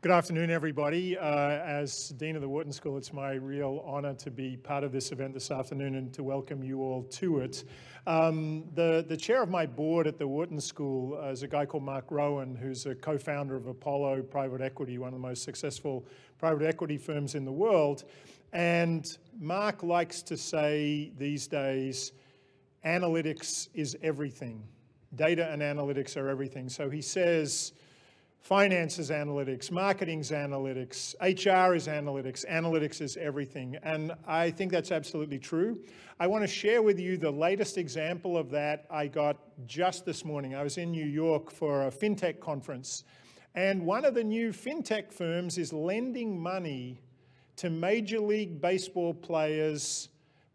Good afternoon, everybody. As Dean of the Wharton School, it's my real honor to be part of this event this afternoon and to welcome you all to it. The chair of my board at the Wharton School is a guy called Mark Rowan, who's a co-founder of Apollo Private Equity, one of the most successful private equity firms in the world. And Mark likes to say these days, analytics is everything. Data and analytics are everything. So he says, finance is analytics, marketing's analytics, HR is analytics, analytics is everything. And I think that's absolutely true. I want to share with you the latest example of that I got just this morning. I was in New York for a fintech conference, and one of the new fintech firms is lending money to Major League Baseball players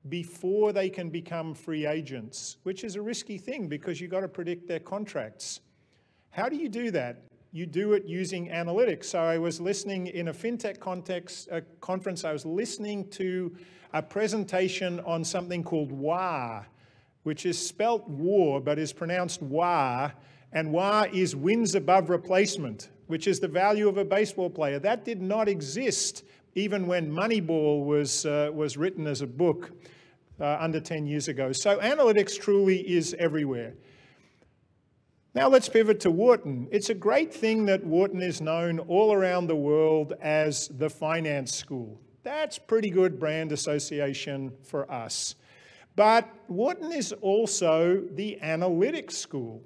before they can become free agents, which is a risky thing because you've got to predict their contracts. How do you do that? You do it using analytics. So I was listening in a fintech conference, I was listening to a presentation on something called WAR, which is spelt war, but is pronounced WAR. And WAR is wins above replacement, which is the value of a baseball player. That did not exist even when Moneyball was written as a book under 10 years ago. So analytics truly is everywhere. Now let's pivot to Wharton. It's a great thing that Wharton is known all around the world as the finance school. That's pretty good brand association for us. But Wharton is also the analytics school.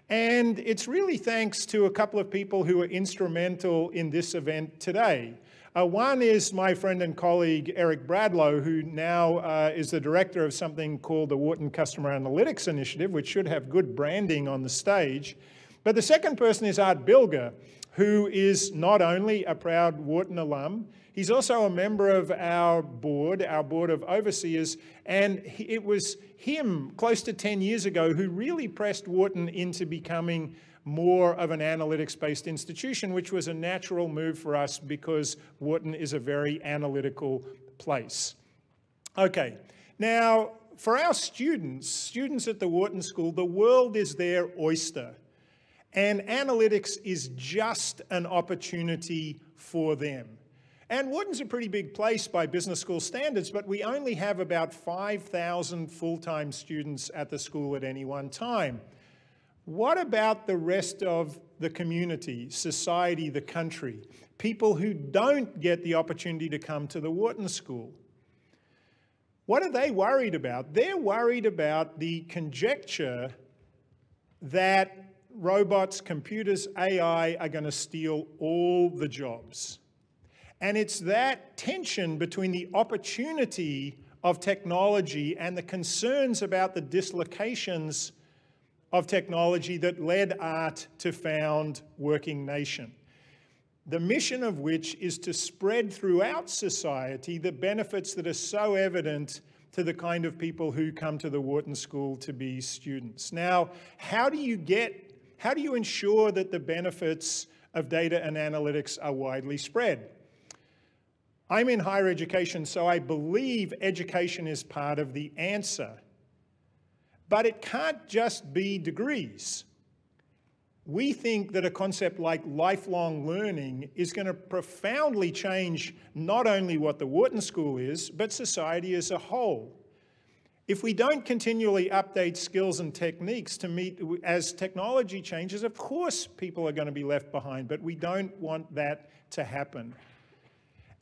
And it's really thanks to a couple of people who are instrumental in this event today. One is my friend and colleague, Eric Bradlow, who now is the director of something called the Wharton Customer Analytics Initiative, which should have good branding on the stage. But the second person is Art Bilger, who is not only a proud Wharton alum, he's also a member of our board of overseers, and it was him close to 10 years ago who really pressed Wharton into becoming more of an analytics-based institution, which was a natural move for us because Wharton is a very analytical place. Okay, now for our students at the Wharton School, the world is their oyster, and analytics is just an opportunity for them. And Wharton's a pretty big place by business school standards, but we only have about 5,000 full-time students at the school at any one time. What about the rest of the community, society, the country? People who don't get the opportunity to come to the Wharton School. What are they worried about? They're worried about the conjecture that robots, computers, AI are going to steal all the jobs. And it's that tension between the opportunity of technology and the concerns about the dislocations of technology that led Art to found WorkingNation, the mission of which is to spread throughout society the benefits that are so evident to the kind of people who come to the Wharton School to be students. Now, how do you ensure that the benefits of data and analytics are widely spread? I'm in higher education, so I believe education is part of the answer. But it can't just be degrees. We think that a concept like lifelong learning is going to profoundly change not only what the Wharton School is, but society as a whole. If we don't continually update skills and techniques to meet as technology changes, of course people are going to be left behind, but we don't want that to happen.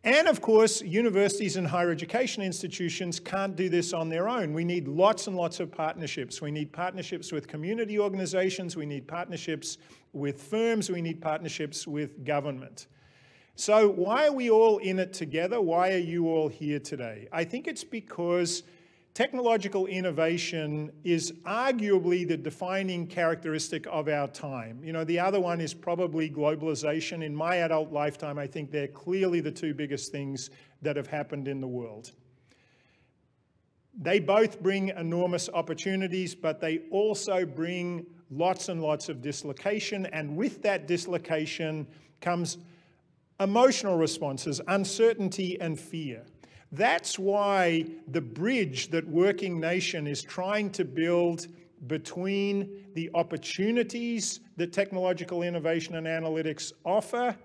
And of course, universities and higher education institutions can't do this on their own. We need lots and lots of partnerships. We need partnerships with community organizations. We need partnerships with firms. We need partnerships with government. So why are we all in it together? Why are you all here today? I think it's because technological innovation is arguably the defining characteristic of our time. You know, the other one is probably globalization. In my adult lifetime, I think they're clearly the two biggest things that have happened in the world. They both bring enormous opportunities, but they also bring lots and lots of dislocation, and with that dislocation comes emotional responses, uncertainty and fear. That's why the bridge that WorkingNation is trying to build between the opportunities that technological innovation and analytics offer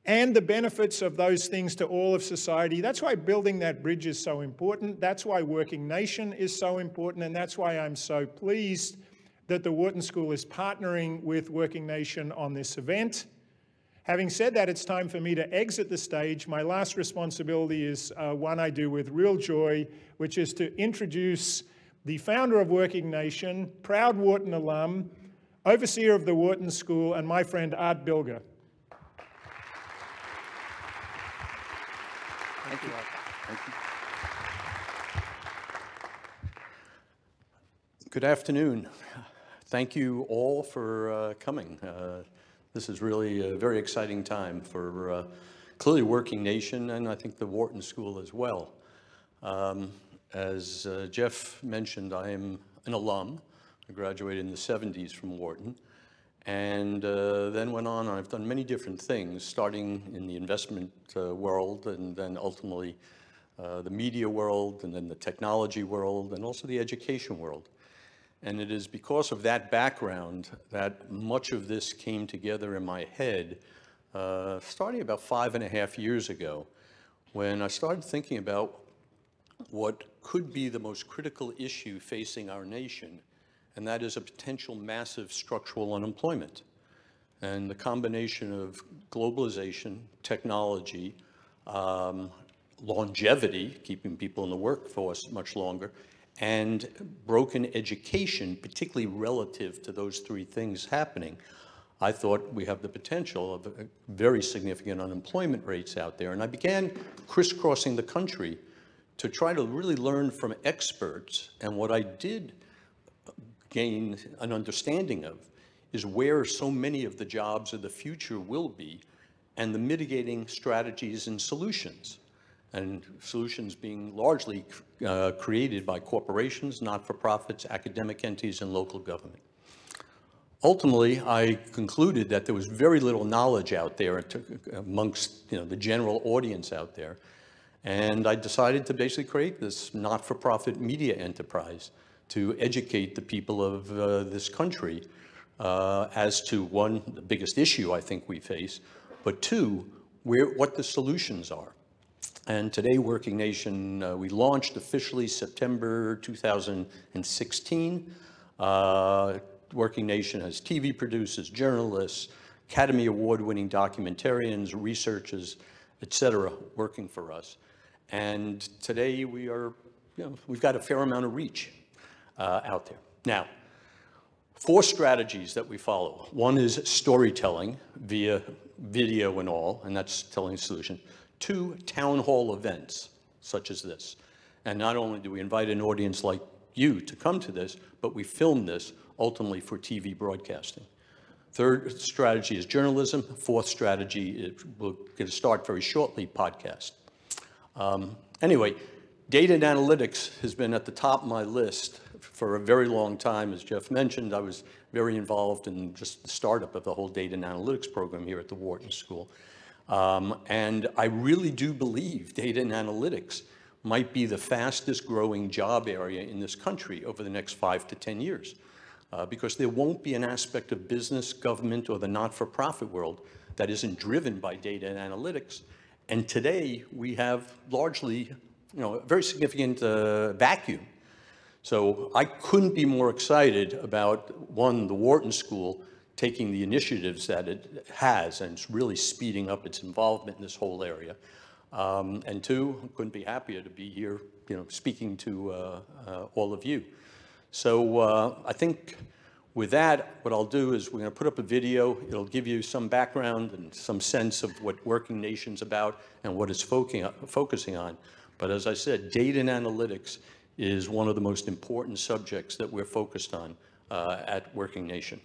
and the benefits of those things to all of society. That's why building that bridge is so important. That's why WorkingNation is so important, and that's why I'm so pleased that the Wharton School is partnering with WorkingNation on this event. Having said that, it's time for me to exit the stage. My last responsibility is one I do with real joy, which is to introduce the founder of WorkingNation, proud Wharton alum, overseer of the Wharton School, and my friend Art Bilger. Thank you. Thank you. Good afternoon. Thank you all for coming. This is really a very exciting time for clearly WorkingNation, and I think the Wharton School as well. As Jeff mentioned, I am an alum. I graduated in the 70s from Wharton, and then went on. I've done many different things, starting in the investment world, and then ultimately the media world, and then the technology world, and also the education world. And it is because of that background that much of this came together in my head, starting about 5.5 years ago, when I started thinking about what could be the most critical issue facing our nation, and that is a potential massive structural unemployment. And the combination of globalization, technology, longevity, keeping people in the workforce much longer, and broken education, particularly relative to those three things happening, I thought we have the potential of very significant unemployment rates out there. And I began crisscrossing the country to try to really learn from experts. And what I did gain an understanding of is where so many of the jobs of the future will be, and the mitigating strategies and solutions. And solutions being largely created by corporations, not-for-profits, academic entities, and local government. Ultimately, I concluded that there was very little knowledge out there amongst the general audience out there. And I decided to basically create this not-for-profit media enterprise to educate the people of this country as to, one, the biggest issue I think we face, but two, what the solutions are. And today, WorkingNation, we launched officially September 2016. WorkingNation has TV producers, journalists, Academy Award-winning documentarians, researchers, et cetera, working for us. And today we are, we've got a fair amount of reach out there. Now, 4 strategies that we follow. One is storytelling via video and all, and that's telling a solution. 2, town hall events, such as this. And not only do we invite an audience like you to come to this, but we film this ultimately for TV broadcasting. 3rd strategy is journalism. 4th strategy, we'll get a start very shortly, podcast. Anyway, data and analytics has been at the top of my list for a very long time. As Jeff mentioned, I was very involved in just the startup of the whole data and analytics program here at the Wharton School. And I really do believe data and analytics might be the fastest growing job area in this country over the next 5 to 10 years. Because there won't be an aspect of business, government, or the not-for-profit world that isn't driven by data and analytics. And today we have largely, a very significant vacuum. So I couldn't be more excited about, one, the Wharton School taking the initiatives that it has, and it's really speeding up its involvement in this whole area. And 2, I couldn't be happier to be here, speaking to all of you. So I think with that, what I'll do is we're going to put up a video. It'll give you some background and some sense of what WorkingNation's about and what it's focusing on. But as I said, data and analytics is one of the most important subjects that we're focused on at WorkingNation.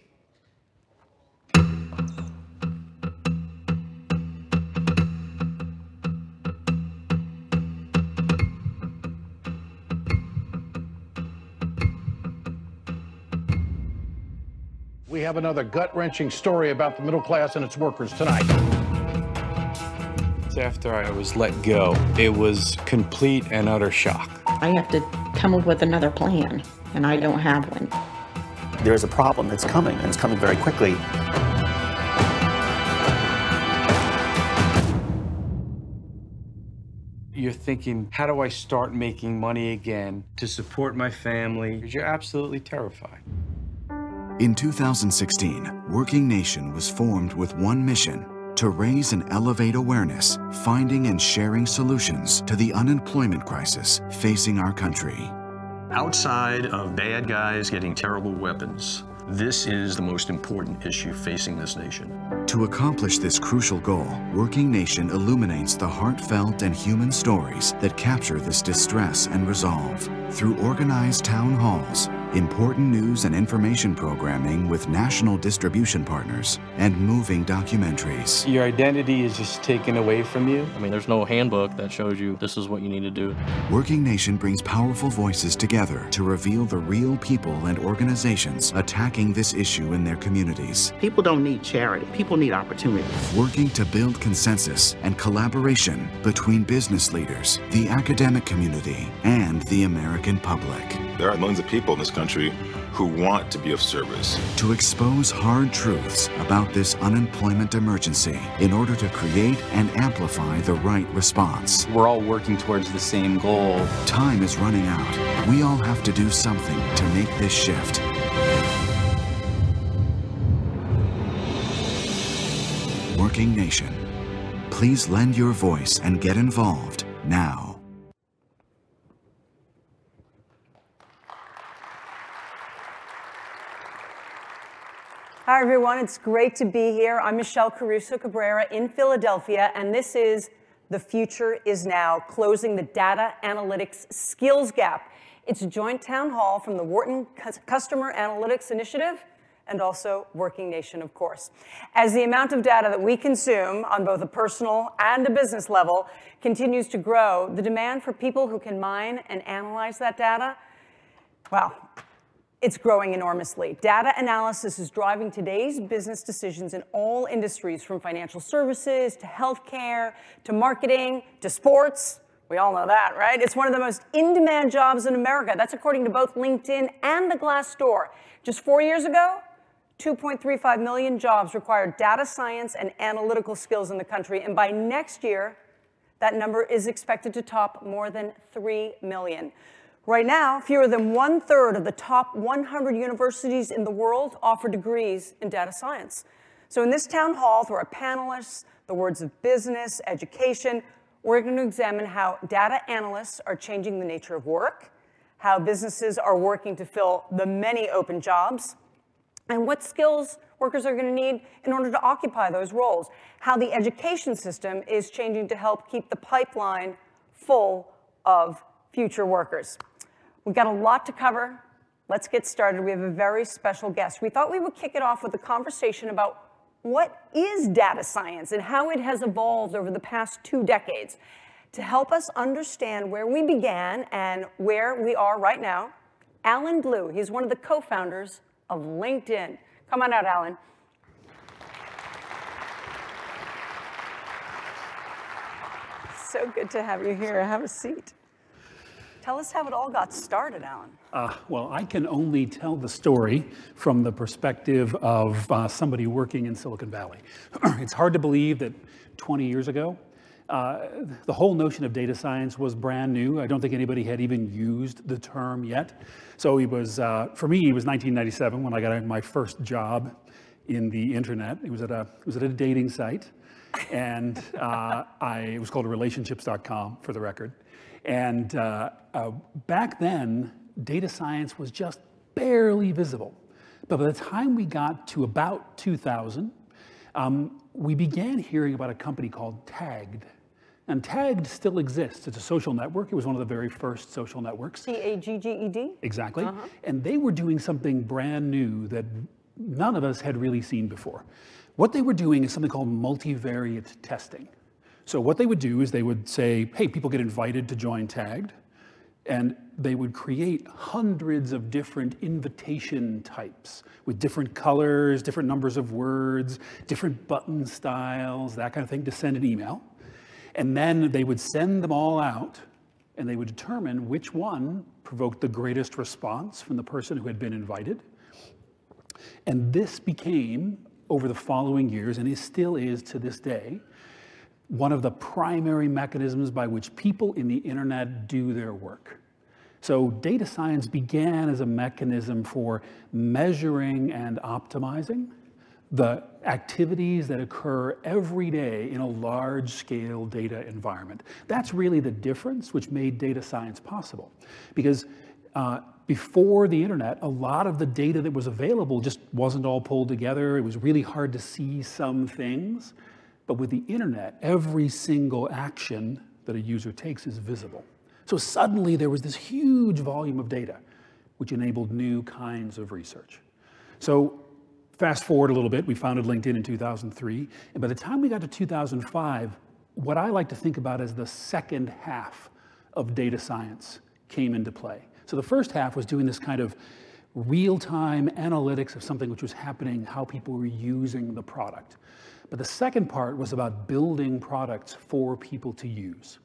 We have another gut-wrenching story about the middle class and its workers tonight. After I was let go, it was complete and utter shock. I have to come up with another plan, and I don't have one. There's a problem that's coming, and it's coming very quickly. you're thinking, how do I start making money again to support my family? You're absolutely terrified. In 2016, WorkingNation was formed with one mission: to raise and elevate awareness, finding and sharing solutions to the unemployment crisis facing our country. Outside of bad guys getting terrible weapons, this is the most important issue facing this nation. To accomplish this crucial goal, WorkingNation illuminates the heartfelt and human stories that capture this distress and resolve. Through organized town halls, important news and information programming with national distribution partners, and moving documentaries. Your identity is just taken away from you. I mean, there's no handbook that shows you this is what you need to do. WorkingNation brings powerful voices together to reveal the real people and organizations attacking this issue in their communities. People don't need charity. People need opportunity. Working to build consensus and collaboration between business leaders, the academic community, and the American public. There are millions of people in this country who want to be of service. To expose hard truths about this unemployment emergency in order to create and amplify the right response. We're all working towards the same goal. Time is running out. We all have to do something to make this shift. WorkingNation. Please lend your voice and get involved now. Hi, everyone. It's great to be here. I'm Michelle Caruso-Cabrera in Philadelphia, and this is The Future is Now, Closing the Data Analytics Skills Gap. It's a joint town hall from the Wharton Customer Analytics Initiative and also WorkingNation, of course. As the amount of data that we consume on both a personal and a business level continues to grow, the demand for people who can mine and analyze that data, well, it's growing enormously. Data analysis is driving today's business decisions in all industries, from financial services to healthcare to marketing to sports. We all know that, right? It's one of the most in-demand jobs in America. That's according to both LinkedIn and the Glassdoor. Just 4 years ago, 2.35 million jobs required data science and analytical skills in the country. And by next year, that number is expected to top more than 3 million. Right now, fewer than 1/3 of the top 100 universities in the world offer degrees in data science. So in this town hall, through our panelists, the words of business, education, we're going to examine how data analysts are changing the nature of work, how businesses are working to fill the many open jobs, and what skills workers are going to need in order to occupy those roles, how the education system is changing to help keep the pipeline full of future workers. We've got a lot to cover. Let's get started. We have a very special guest. We thought we would kick it off with a conversation about what is data science and how it has evolved over the past 2 decades. To help us understand where we began and where we are right now, Alan Blue. He's one of the co-founders of LinkedIn. Come on out, Alan. So good to have you here. Have a seat. Tell us how it all got started, Alan. Well, I can only tell the story from the perspective of somebody working in Silicon Valley. It's hard to believe that 20 years ago, the whole notion of data science was brand new. I don't think anybody had even used the term yet. So it was, for me, it was 1997 when I got my first job in the internet. It was at a dating site, and it was called relationships.com, for the record. And back then, data science was just barely visible. But by the time we got to about 2000, we began hearing about a company called Tagged. And Tagged still exists. It's a social network. It was one of the very first social networks. Tagged? Exactly. And they were doing something brand new that none of us had really seen before. What they were doing is something called multivariate testing. So what they would do is they would say, hey, people get invited to join Tagged, and they would create hundreds of different invitation types with different colors, different numbers of words, different button styles, that kind of thing, to send an email. And then they would send them all out, and they would determine which one provoked the greatest response from the person who had been invited. And this became, over the following years, and it still is to this day, one of the primary mechanisms by which people in the internet do their work. So data science began as a mechanism for measuring and optimizing the activities that occur every day in a large-scale data environment. That's really the difference which made data science possible. Because before the internet, a lot of the data that was available just wasn't all pulled together. It was really hard to see some things. But with the internet, every single action that a user takes is visible. So suddenly there was this huge volume of data, which enabled new kinds of research. So fast forward a little bit, we founded LinkedIn in 2003. And by the time we got to 2005, what I like to think about as the second half of data science came into play. So the first half was doing this kind of real-time analytics of something which was happening, how people were using the product. But the second part was about building products for people to use.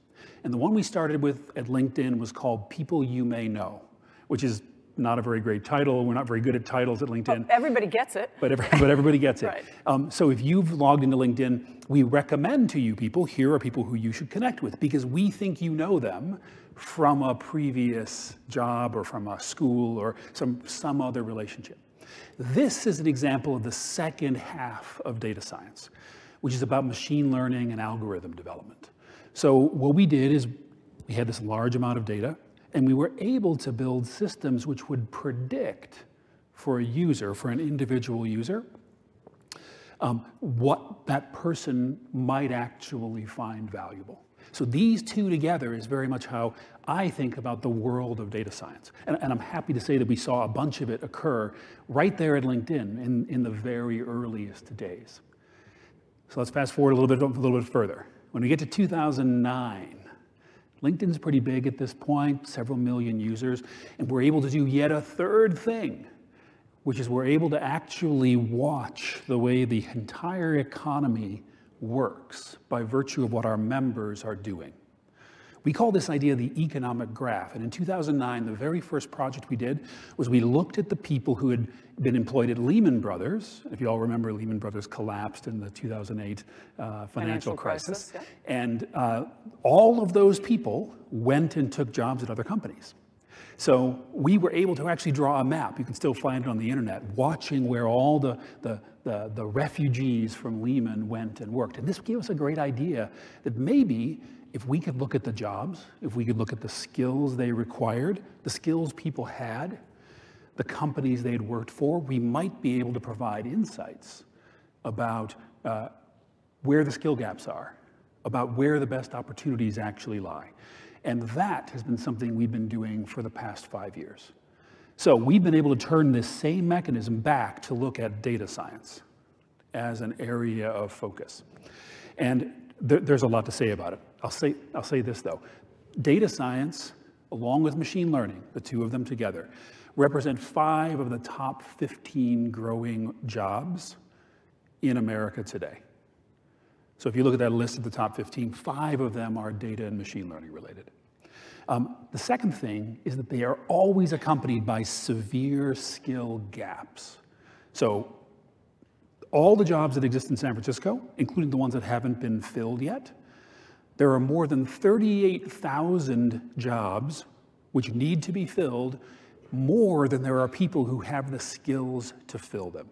And the one we started with at LinkedIn was called People You May Know, which is not a very great title. We're not very good at titles at LinkedIn. Well, everybody gets it. But everybody gets it. Right. So if you've logged into LinkedIn, we recommend to you people, here are people who you should connect with because we think you know them from a previous job or from a school or some other relationship. This is an example of the second half of data science, which is about machine learning and algorithm development. So what we did is we had this large amount of data, and we were able to build systems which would predict for a user, for an individual user, what that person might actually find valuable. So these two together is very much how I think about the world of data science. And I'm happy to say that we saw a bunch of it occur right there at LinkedIn in the very earliest days. So let's fast forward a little bit further. When we get to 2009, LinkedIn's pretty big at this point, several million users, and we're able to do yet a third thing, which is we're able to actually watch the way the entire economy works by virtue of what our members are doing. We call this idea the economic graph. And in 2009, the very first project we did was we looked at the people who had been employed at Lehman Brothers. If you all remember, Lehman Brothers collapsed in the 2008 financial crisis. Yeah. And all of those people went and took jobs at other companies. So we were able to actually draw a map. You can still find it on the internet, watching where all the refugees from Lehman went and worked. And this gave us a great idea that maybe if we could look at the jobs, if we could look at the skills they required, the skills people had, the companies they'd worked for, we might be able to provide insights about where the skill gaps are, about where the best opportunities actually lie. And that has been something we've been doing for the past 5 years. So we've been able to turn this same mechanism back to look at data science as an area of focus. And there's a lot to say about it. I'll say this though. Data science, along with machine learning, the two of them together, represent 5 of the top 15 growing jobs in America today. So if you look at that list of the top 15, 5 of them are data and machine learning related. The second thing is that they are always accompanied by severe skill gaps. So all the jobs that exist in San Francisco, including the ones that haven't been filled yet, there are more than 38,000 jobs which need to be filled, more than there are people who have the skills to fill them.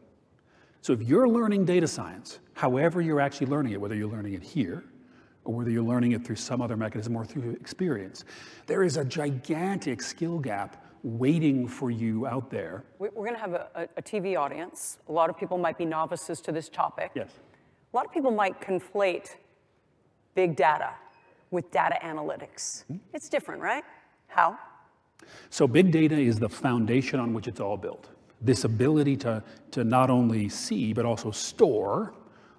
So if you're learning data science, however you're actually learning it, whether you're learning it here, or whether you're learning it through some other mechanism or through experience, there is a gigantic skill gap waiting for you out there. We're going to have a TV audience. A lot of people might be novices to this topic. Yes. A lot of people might conflate big data with data analytics. It's different, right? How? So big data is the foundation on which it's all built. This ability to not only see, but also store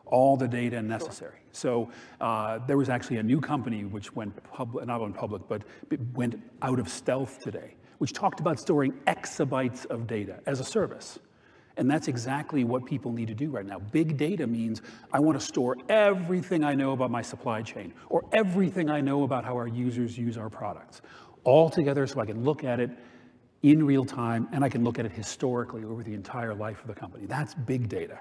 all the data necessary. Sure. So there was actually a new company which went public, not went public, but went out of stealth today, which talked about storing exabytes of data as a service. And that's exactly what people need to do right now. Big data means I want to store everything I know about my supply chain, or everything I know about how our users use our products, all together so I can look at it in real time, and I can look at it historically over the entire life of the company. That's big data.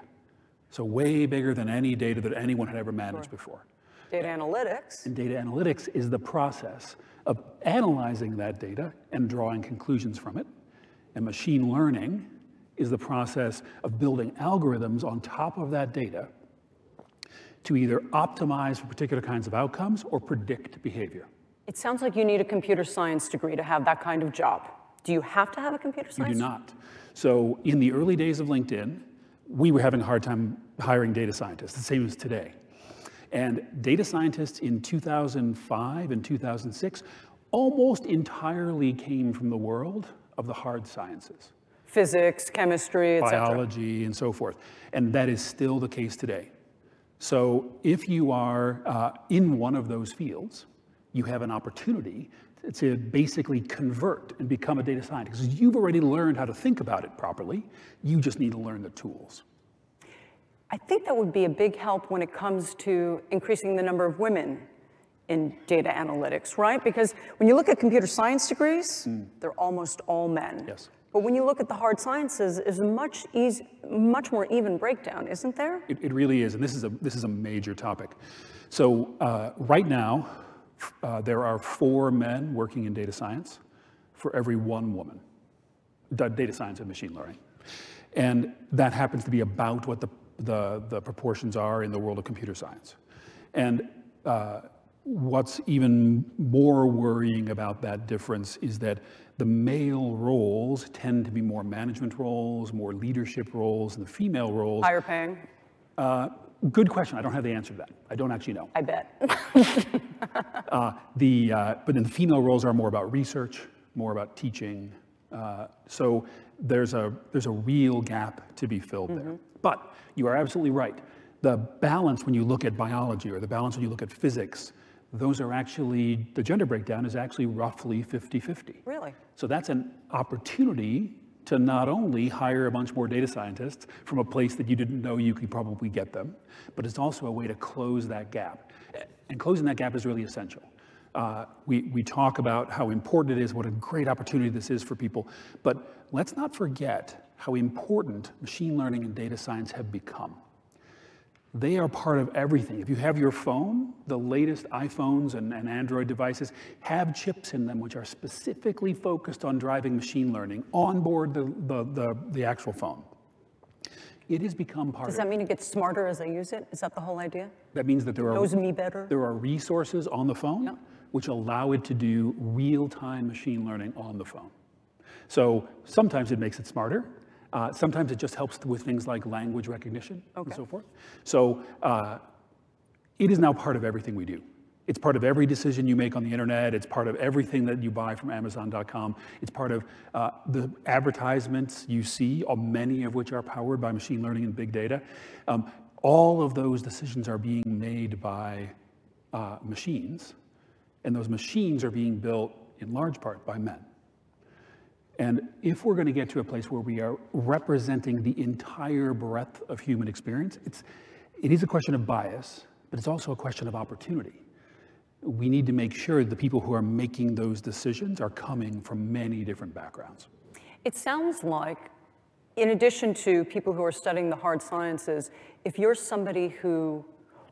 So way bigger than any data that anyone had ever managed before. Data analytics. And data analytics is the process of analyzing that data and drawing conclusions from it. And machine learning is the process of building algorithms on top of that data to either optimize for particular kinds of outcomes or predict behavior. It sounds like you need a computer science degree to have that kind of job. Do you have to have a computer science? You do not. So in the early days of LinkedIn, we were having a hard time hiring data scientists, the same as today. And data scientists in 2005 and 2006 almost entirely came from the world of the hard sciences. Physics, chemistry, et cetera. Biology, and so forth. And that is still the case today. So if you are in one of those fields, you have an opportunity to basically convert and become a data scientist. Because you've already learned how to think about it properly. You just need to learn the tools. I think that would be a big help when it comes to increasing the number of women in data analytics, right? Because when you look at computer science degrees, they're almost all men. Yes. But when you look at the hard sciences, it's a much more even breakdown, isn't there? It really is, and this is a major topic. So right now, there are 4 men working in data science for every 1 woman, data science and machine learning. And that happens to be about what the proportions are in the world of computer science. And what's even more worrying about that difference is that the male roles tend to be more management roles, more leadership roles, and the female roles— higher paying? Good question. I don't have the answer to that. I don't actually know. I bet. But then the female roles are more about research, more about teaching. So there's a real gap to be filled there. But you are absolutely right. The balance when you look at biology or the balance when you look at physics, those are actually, the gender breakdown is actually roughly 50-50. Really? So that's an opportunity to not only hire a bunch more data scientists from a place that you didn't know you could probably get them, but it's also a way to close that gap. And closing that gap is really essential. We talk about how important it is, what a great opportunity this is for people, but let's not forget how important machine learning and data science have become. They are part of everything. If you have your phone, the latest iPhones and Android devices have chips in them which are specifically focused on driving machine learning on board the actual phone. It has become part of it. Does that mean it gets smarter as I use it? Is that the whole idea? That means that there knows me better? There are resources on the phone which allow it to do real-time machine learning on the phone. So sometimes it makes it smarter. Sometimes it just helps with things like language recognition and so forth. So it is now part of everything we do. It's part of every decision you make on the internet. It's part of everything that you buy from Amazon.com. It's part of the advertisements you see, many of which are powered by machine learning and big data. All of those decisions are being made by machines, and those machines are being built in large part by men. And if we're going to get to a place where we are representing the entire breadth of human experience, it is a question of bias, but it's also a question of opportunity. We need to make sure the people who are making those decisions are coming from many different backgrounds. It sounds like, in addition to people who are studying the hard sciences, if you're somebody who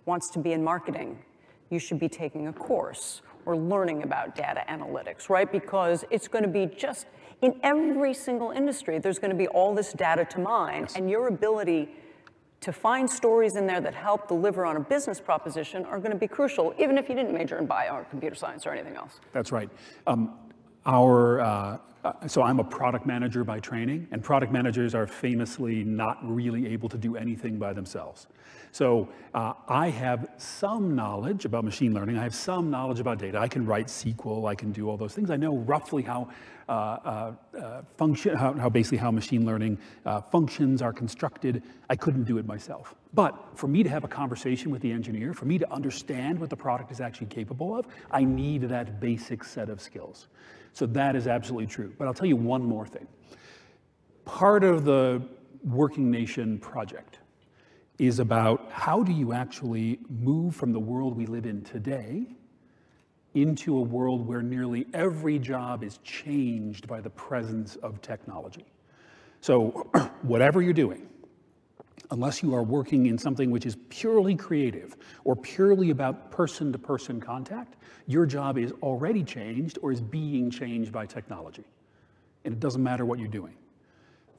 wants to be in marketing, you should be taking a course or learning about data analytics, right? Because it's going to be just, in every single industry, there's going to be all this data to mine, and your ability to find stories in there that help deliver on a business proposition are going to be crucial, even if you didn't major in bio or computer science or anything else. That's right. So I'm a product manager by training, and product managers are famously not really able to do anything by themselves. So I have some knowledge about machine learning. I have some knowledge about data. I can write SQL. I can do all those things. I know roughly how basically how machine learning functions are constructed. I couldn't do it myself. But for me to have a conversation with the engineer, for me to understand what the product is actually capable of, I need that basic set of skills. So that is absolutely true. But I'll tell you one more thing. Part of the WorkingNation project is about how do you actually move from the world we live in today into a world where nearly every job is changed by the presence of technology. So whatever you're doing, unless you are working in something which is purely creative or purely about person-to-person contact, your job is already changed or is being changed by technology. And it doesn't matter what you're doing.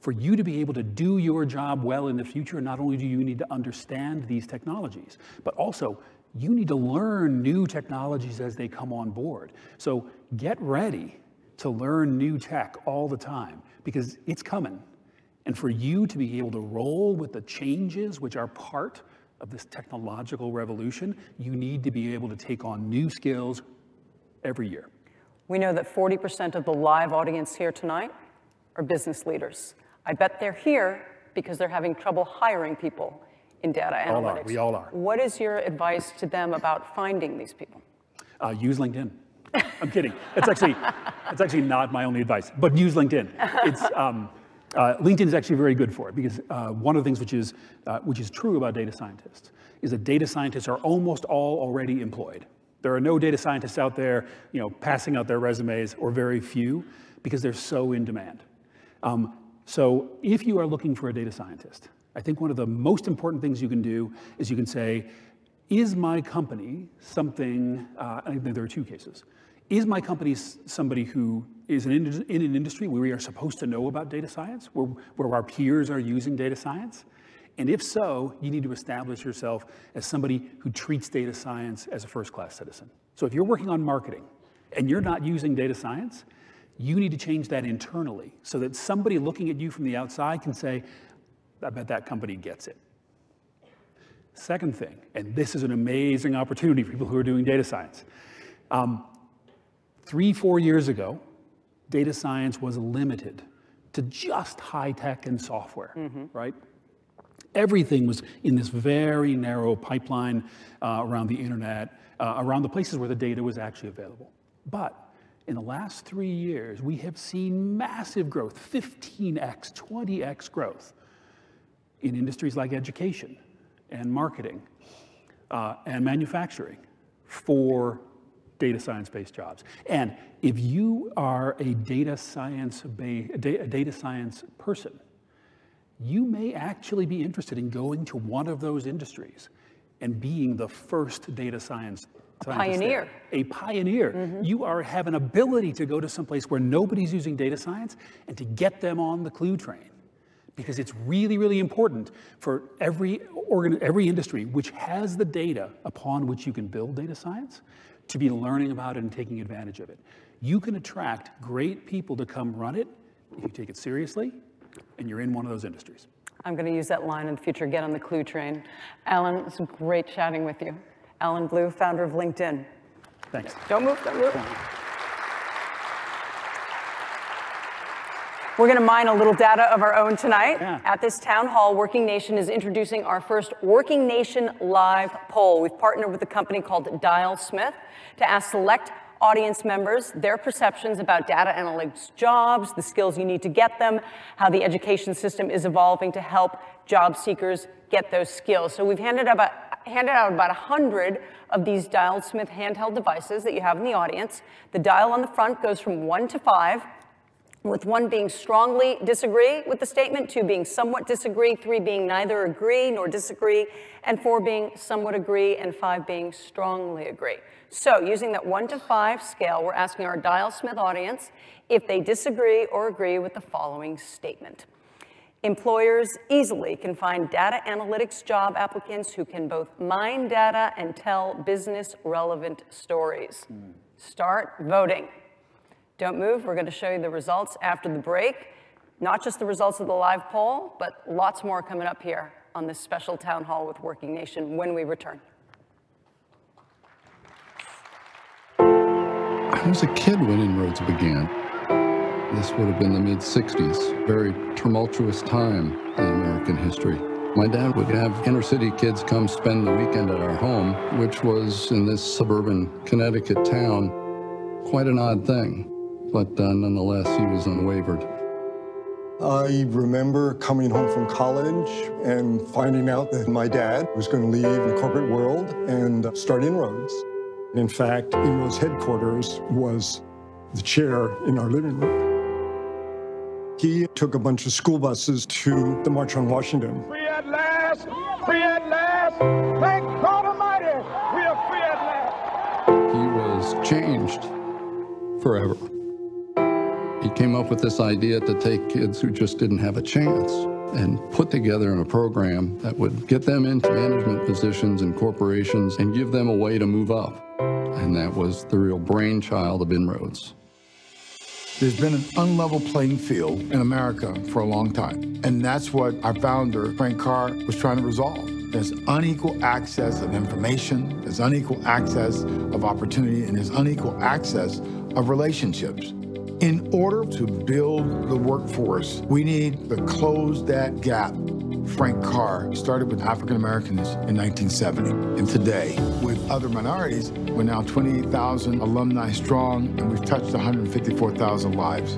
For you to be able to do your job well in the future, not only do you need to understand these technologies, but also you need to learn new technologies as they come on board. So get ready to learn new tech all the time, because it's coming. And for you to be able to roll with the changes which are part of this technological revolution, you need to be able to take on new skills every year. We know that 40% of the live audience here tonight are business leaders. I bet they're here because they're having trouble hiring people in data analytics. We all are. What is your advice to them about finding these people? Use LinkedIn. I'm kidding. It's actually not my only advice, but use LinkedIn. LinkedIn is actually very good for it, because one of the things which is true about data scientists is that data scientists are almost all already employed. There are no data scientists out there, passing out their resumes, or very few, because they're so in demand. So if you are looking for a data scientist, I think one of the most important things you can do is you can say, is my company something, I think there are two cases. Is my company somebody who is in an industry where we are supposed to know about data science, where our peers are using data science? And if so, you need to establish yourself as somebody who treats data science as a first-class citizen. So if you're working on marketing and you're not using data science, you need to change that internally so that somebody looking at you from the outside can say, I bet that company gets it. Second thing, and this is an amazing opportunity for people who are doing data science. 3-4 years ago, data science was limited to just high tech and software, right? Everything was in this very narrow pipeline around the internet, around the places where the data was actually available. But in the last 3 years, we have seen massive growth, 15x, 20x growth in industries like education and marketing and manufacturing for data science-based jobs. And if you are a data science person, you may actually be interested in going to one of those industries and being the first data science pioneer. A pioneer. You have an ability to go to some place where nobody's using data science and to get them on the clue train. Because it's really, really important for every industry which has the data upon which you can build data science to be learning about it and taking advantage of it. You can attract great people to come run it if you take it seriously and you're in one of those industries. I'm going to use that line in the future, get on the clue train. Alan, it's great chatting with you. Alan Blue, founder of LinkedIn. Thanks. Don't move, don't move. We're going to mine a little data of our own tonight. At this town hall, WorkingNation is introducing our first WorkingNation live poll. We've partnered with a company called Dial Smith to ask select audience members their perceptions about data analytics jobs, the skills you need to get them, how the education system is evolving to help job seekers get those skills. So we've handed out about 100 of these Dial Smith handheld devices that you have in the audience. The dial on the front goes from 1 to 5, with 1 being strongly disagree with the statement, 2 being somewhat disagree, 3 being neither agree nor disagree, and 4 being somewhat agree, and 5 being strongly agree. So using that 1 to 5 scale, we're asking our Dial Smith audience if they disagree or agree with the following statement. Employers easily can find data analytics job applicants who can both mine data and tell business relevant stories. Start voting. Don't move, we're going to show you the results after the break. Not just the results of the live poll, but lots more coming up here on this special town hall with WorkingNation when we return. I was a kid when Inroads began. This would have been the mid-60s, very tumultuous time in American history. My dad would have inner-city kids come spend the weekend at our home, which was in this suburban Connecticut town, quite an odd thing. But nonetheless, he was unwavered. I remember coming home from college and finding out that my dad was going to leave the corporate world and start Inroads. In fact, Inroads headquarters was the chair in our living room. He took a bunch of school buses to the March on Washington. Free at last! last, free at last. Thank God Almighty, we are free at last. He was changed forever. He came up with this idea to take kids who just didn't have a chance and put together a program that would get them into management positions in corporations and give them a way to move up. And that was the real brainchild of Inroads. There's been an unlevel playing field in America for a long time. And that's what our founder, Frank Carr, was trying to resolve. There's unequal access of information, there's unequal access of opportunity, and there's unequal access of relationships. In order to build the workforce, we need to close that gap. Frank Carr started with African Americans in 1970. And today, with other minorities, we're now 28,000 alumni strong, and we've touched 154,000 lives.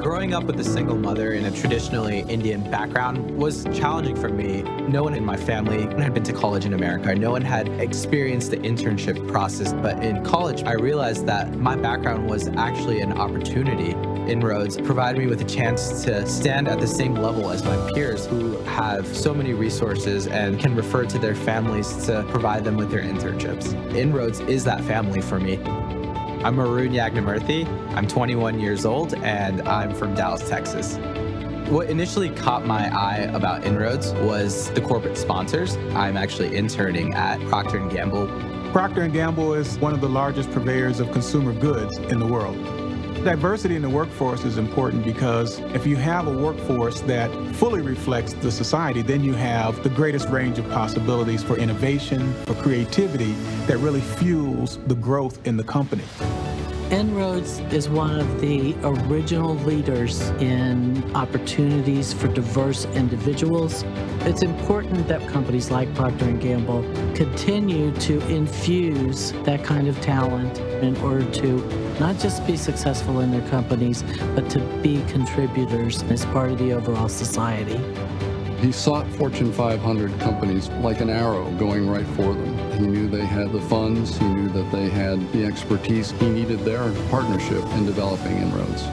Growing up with a single mother in a traditionally Indian background was challenging for me. No one in my family had been to college in America. No one had experienced the internship process. But in college, I realized that my background was actually an opportunity. Inroads provided me with a chance to stand at the same level as my peers who have so many resources and can refer to their families to provide them with their internships. Inroads is that family for me. I'm Arun Yagnamurthy, I'm 21 years old, and I'm from Dallas, Texas. What initially caught my eye about Inroads was the corporate sponsors. I'm actually interning at Procter & Gamble. Procter & Gamble is one of the largest purveyors of consumer goods in the world. Diversity in the workforce is important because if you have a workforce that fully reflects the society, then you have the greatest range of possibilities for innovation, for creativity that really fuels the growth in the company. Inroads is one of the original leaders in opportunities for diverse individuals. It's important that companies like Procter & Gamble continue to infuse that kind of talent in order to not just be successful in their companies, but to be contributors as part of the overall society. He sought Fortune 500 companies like an arrow going right for them. He knew they had the funds, he knew that they had the expertise. He needed their partnership in developing Inroads.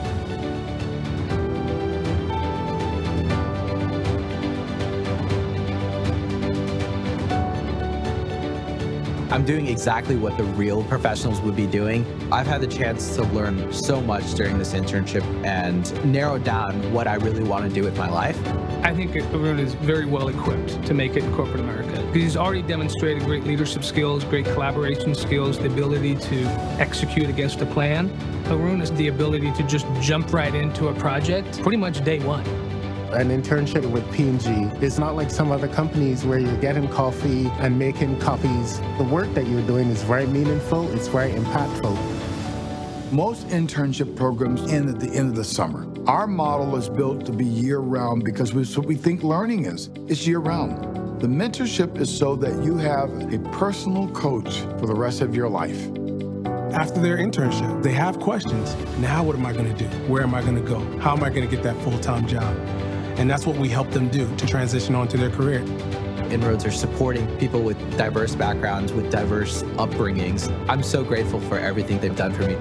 I'm doing exactly what the real professionals would be doing. I've had the chance to learn so much during this internship and narrow down what I really want to do with my life. I think Arun is very well equipped to make it in corporate America because he's already demonstrated great leadership skills, great collaboration skills, the ability to execute against a plan. Arun has the ability to just jump right into a project pretty much day one. An internship with P&G is not like some other companies where you're getting coffee and making copies. The work that you're doing is very meaningful, it's very impactful. Most internship programs end at the end of the summer. Our model is built to be year-round because that's what we think learning is. It's year-round. The mentorship is so that you have a personal coach for the rest of your life. After their internship, they have questions. Now what am I going to do? Where am I going to go? How am I going to get that full-time job? And that's what we help them do to transition on to their career. Inroads are supporting people with diverse backgrounds, with diverse upbringings. I'm so grateful for everything they've done for me.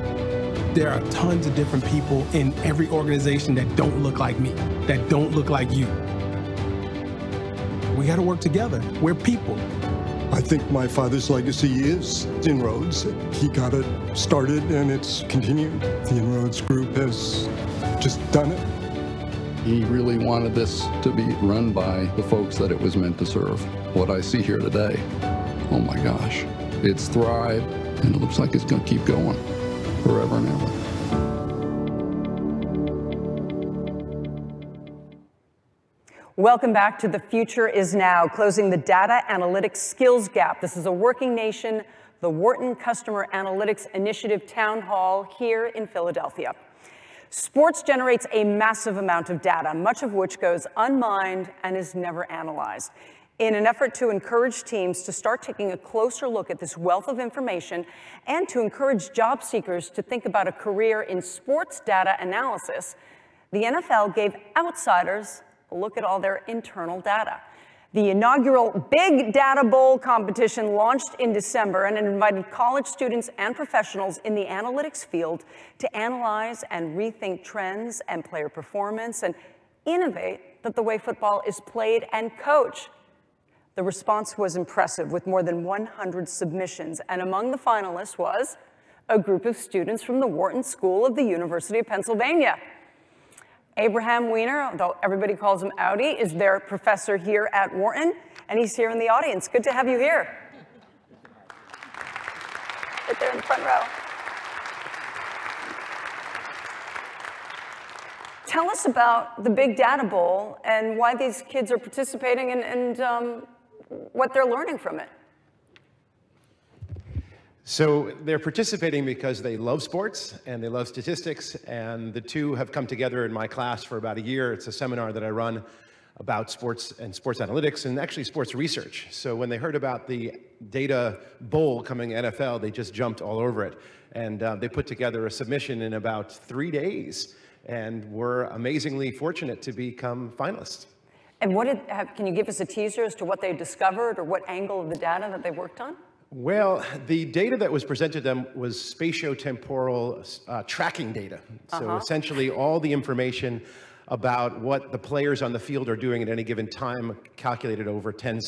There are tons of different people in every organization that don't look like me, that don't look like you. We got to work together. We're people. I think my father's legacy is Inroads. He got it started and it's continued. The Inroads group has just done it. He really wanted this to be run by the folks that it was meant to serve. What I see here today, oh my gosh, it's thrived and it looks like it's going to keep going forever and ever. Welcome back to The Future is Now, closing the data analytics skills gap. This is a WorkingNation, the Wharton Customer Analytics Initiative town hall here in Philadelphia. Sports generates a massive amount of data, much of which goes unmined and is never analyzed. In an effort to encourage teams to start taking a closer look at this wealth of information and to encourage job seekers to think about a career in sports data analysis, the NFL gave outsiders a look at all their internal data. The inaugural Big Data Bowl competition launched in December, and it invited college students and professionals in the analytics field to analyze and rethink trends and player performance and innovate the way football is played and coached. The response was impressive, with more than 100 submissions, and among the finalists was a group of students from the Wharton School of the University of Pennsylvania. Abraham Weiner, although everybody calls him Audi, is their professor here at Wharton, and he's here in the audience. Good to have you here. Right there in the front row. Tell us about the Big Data Bowl and why these kids are participating and what they're learning from it. So they're participating because they love sports and they love statistics, and the two have come together in my class for about a year. It's a seminar that I run about sports and sports analytics and actually sports research. So when they heard about the Data Bowl coming NFL, they just jumped all over it. And they put together a submission in about 3 days, and were amazingly fortunate to become finalists. And can you give us a teaser as to what they discovered or what angle of the data that they worked on? Well, the data that was presented to them was spatiotemporal tracking data. So essentially all the information about what the players on the field are doing at any given time calculated over 10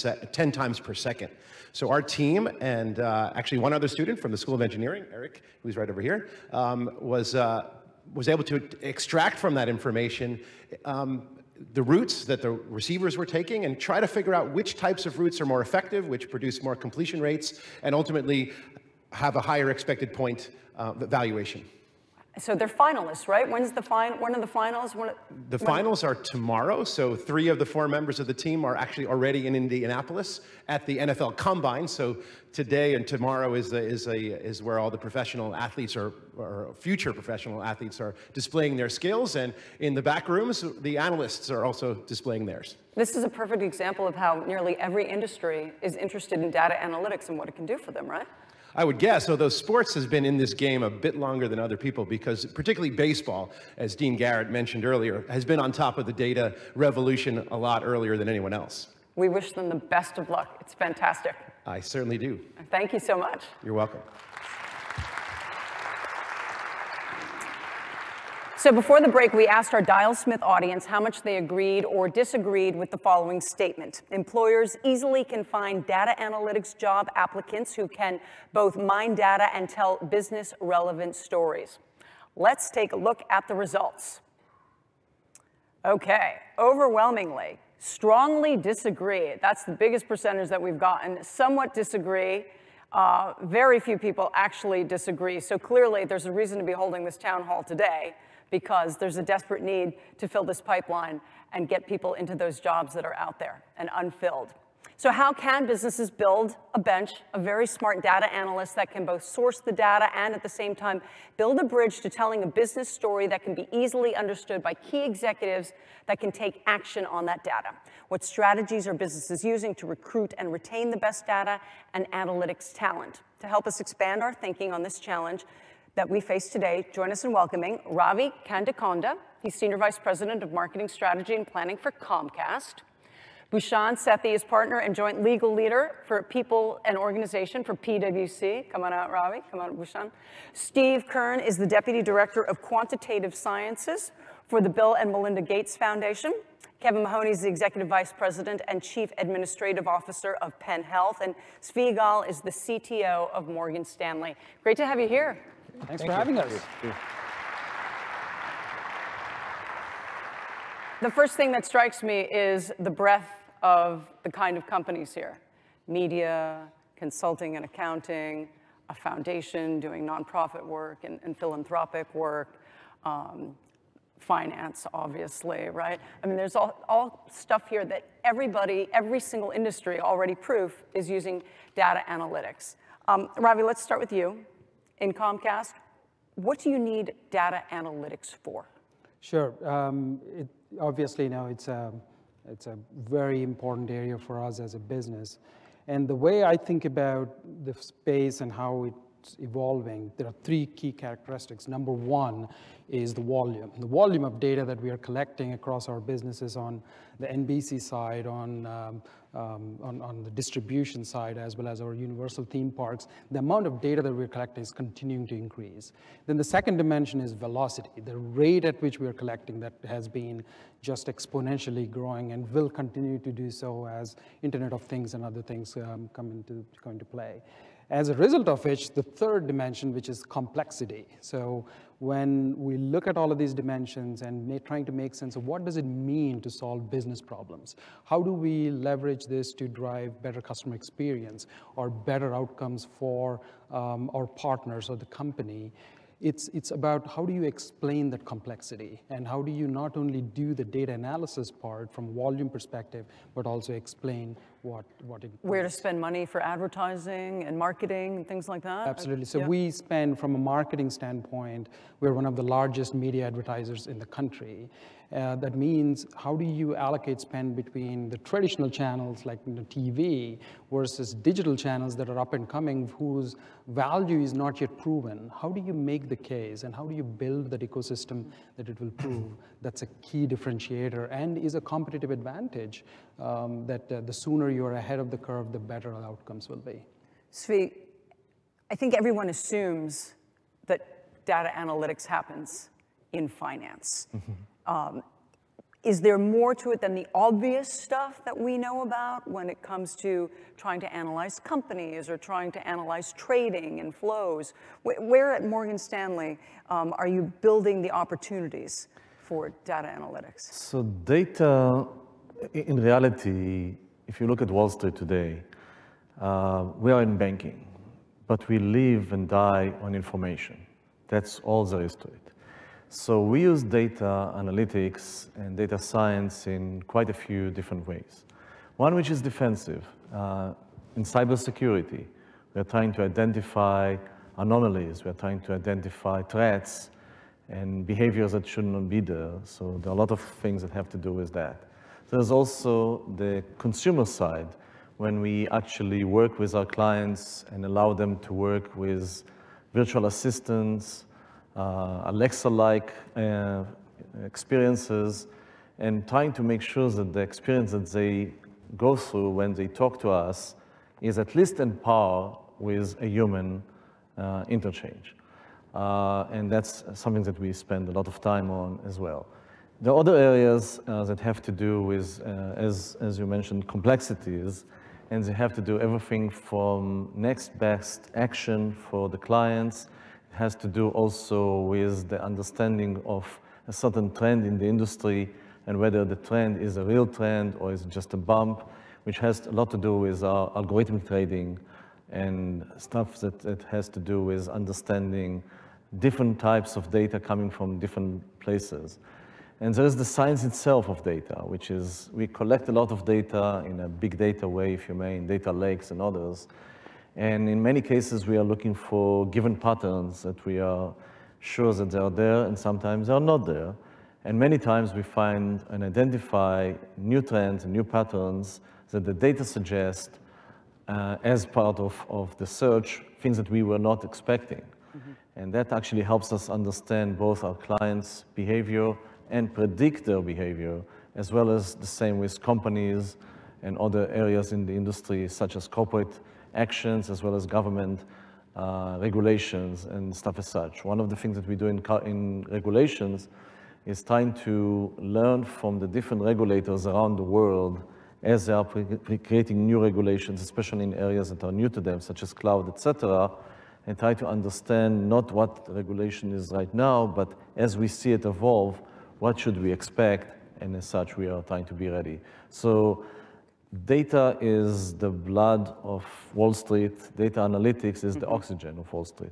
times per second. So our team and actually one other student from the School of Engineering, Eric, who's right over here, was able to extract from that information the routes that the receivers were taking and try to figure out which types of routes are more effective, which produce more completion rates, and ultimately have a higher expected point valuation. So they're finalists, right? When are the finals? The finals are tomorrow, so 3 of the 4 members of the team are actually already in Indianapolis at the NFL Combine. So today and tomorrow is where all the professional athletes or future professional athletes are displaying their skills, and in the back rooms, the analysts are also displaying theirs. This is a perfect example of how nearly every industry is interested in data analytics and what it can do for them, right? I would guess, although sports has been in this game a bit longer than other people, because particularly baseball, as Dean Garrett mentioned earlier, has been on top of the data revolution a lot earlier than anyone else. We wish them the best of luck. It's fantastic. I certainly do. Thank you so much. You're welcome. So before the break, we asked our Dial Smith audience how much they agreed or disagreed with the following statement. Employers easily can find data analytics job applicants who can both mine data and tell business relevant stories. Let's take a look at the results. Okay, overwhelmingly, strongly disagree. That's the biggest percentage that we've gotten. Somewhat disagree. Very few people actually disagree. So clearly there's a reason to be holding this town hall today, because there's a desperate need to fill this pipeline and get people into those jobs that are out there and unfilled. So how can businesses build a bench of very smart data analysts that can both source the data and at the same time build a bridge to telling a business story that can be easily understood by key executives that can take action on that data? What strategies are businesses using to recruit and retain the best data and analytics talent? To help us expand our thinking on this challenge that we face today, join us in welcoming Ravi Kandakonda. He's Senior Vice President of Marketing Strategy and Planning for Comcast. Bhushan Sethi is Partner and Joint Legal Leader for People and Organization for PwC. Come on out, Ravi. Come on, Bhushan. Steve Kern is the Deputy Director of Quantitative Sciences for the Bill and Melinda Gates Foundation. Kevin Mahoney is the Executive Vice President and Chief Administrative Officer of Penn Health. And Zvi Gal is the CTO of Morgan Stanley. Great to have you here. Thanks for having us. The first thing that strikes me is the breadth of the kind of companies here. Media, consulting and accounting, a foundation doing nonprofit work and philanthropic work, finance, obviously, right? I mean, there's all stuff here that everybody, every single industry already proof is using data analytics. Ravi, let's start with you. In Comcast, what do you need data analytics for? Sure. Obviously, it's a very important area for us as a business. And the way I think about the space and how it it's evolving, there are three key characteristics. Number one is the volume. The volume of data that we are collecting across our businesses on the NBC side, on the distribution side, as well as our universal theme parks, the amount of data that we're collecting is continuing to increase. Then the second dimension is velocity, the rate at which we are collecting that has been just exponentially growing and will continue to do so as Internet of Things and other things come into play. As a result of which, the third dimension, which is complexity. So when we look at all of these dimensions and trying to make sense of what does it mean to solve business problems, how do we leverage this to drive better customer experience or better outcomes for our partners or the company, it's about how do you explain that complexity and how do you not only do the data analysis part from a volume perspective, but also explain what it where to spend money for advertising and marketing and things like that? Absolutely. So yeah. we spend, from a marketing standpoint, we're one of the largest media advertisers in the country. That means how do you allocate spend between the traditional channels like TV versus digital channels that are up and coming whose value is not yet proven? How do you make the case and how do you build that ecosystem that it will prove? That's a key differentiator and is a competitive advantage that the sooner you're ahead of the curve, the better our outcomes will be. Svi, I think everyone assumes that data analytics happens in finance. Is there more to it than the obvious stuff that we know about when it comes to trying to analyze companies or trying to analyze trading and flows? Where at Morgan Stanley are you building the opportunities for data analytics? So data, in reality, if you look at Wall Street today, we are in banking, but we live and die on information. That's all there is to it. So we use data analytics and data science in quite a few different ways. One which is defensive. In cybersecurity, we're trying to identify anomalies. We're trying to identify threats and behaviors that should not be there. So there are a lot of things that have to do with that. There's also the consumer side, when we actually work with our clients and allow them to work with virtual assistants, Alexa-like experiences, and trying to make sure that the experience that they go through when they talk to us is at least on par with a human interchange. And that's something that we spend a lot of time on as well. There are other areas that have to do with, as you mentioned, complexities, and they have to do everything from next best action for the clients. It has to do also with the understanding of a certain trend in the industry and whether the trend is a real trend or is just a bump, which has a lot to do with our algorithmic trading and stuff that has to do with understanding different types of data coming from different places. And there is the science itself of data, which is we collect a lot of data in a big data way, if you may, in data lakes and others. And in many cases, we are looking for given patterns that we are sure that they are there, and sometimes they are not there. And many times we find and identify new trends and new patterns that the data suggest as part of the search, things that we were not expecting. Mm-hmm. And that actually helps us understand both our clients' behavior and predict their behavior, as well as the same with companies and other areas in the industry, such as corporate actions, as well as government regulations and stuff as such. One of the things that we do in regulations is trying to learn from the different regulators around the world as they are creating new regulations, especially in areas that are new to them, such as cloud, etc., and try to understand not what the regulation is right now, but as we see it evolve, what should we expect, and as such, we are trying to be ready. So data is the blood of Wall Street. Data analytics is the oxygen of Wall Street.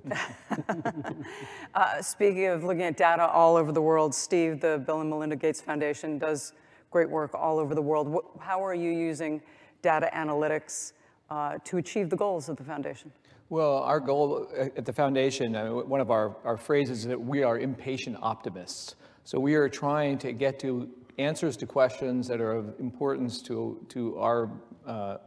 Speaking of looking at data all over the world, Steve, the Bill and Melinda Gates Foundation does great work all over the world. How are you using data analytics to achieve the goals of the foundation? Well, our goal at the foundation, one of our phrases is that we are impatient optimists. So we are trying to get to answers to questions that are of importance to our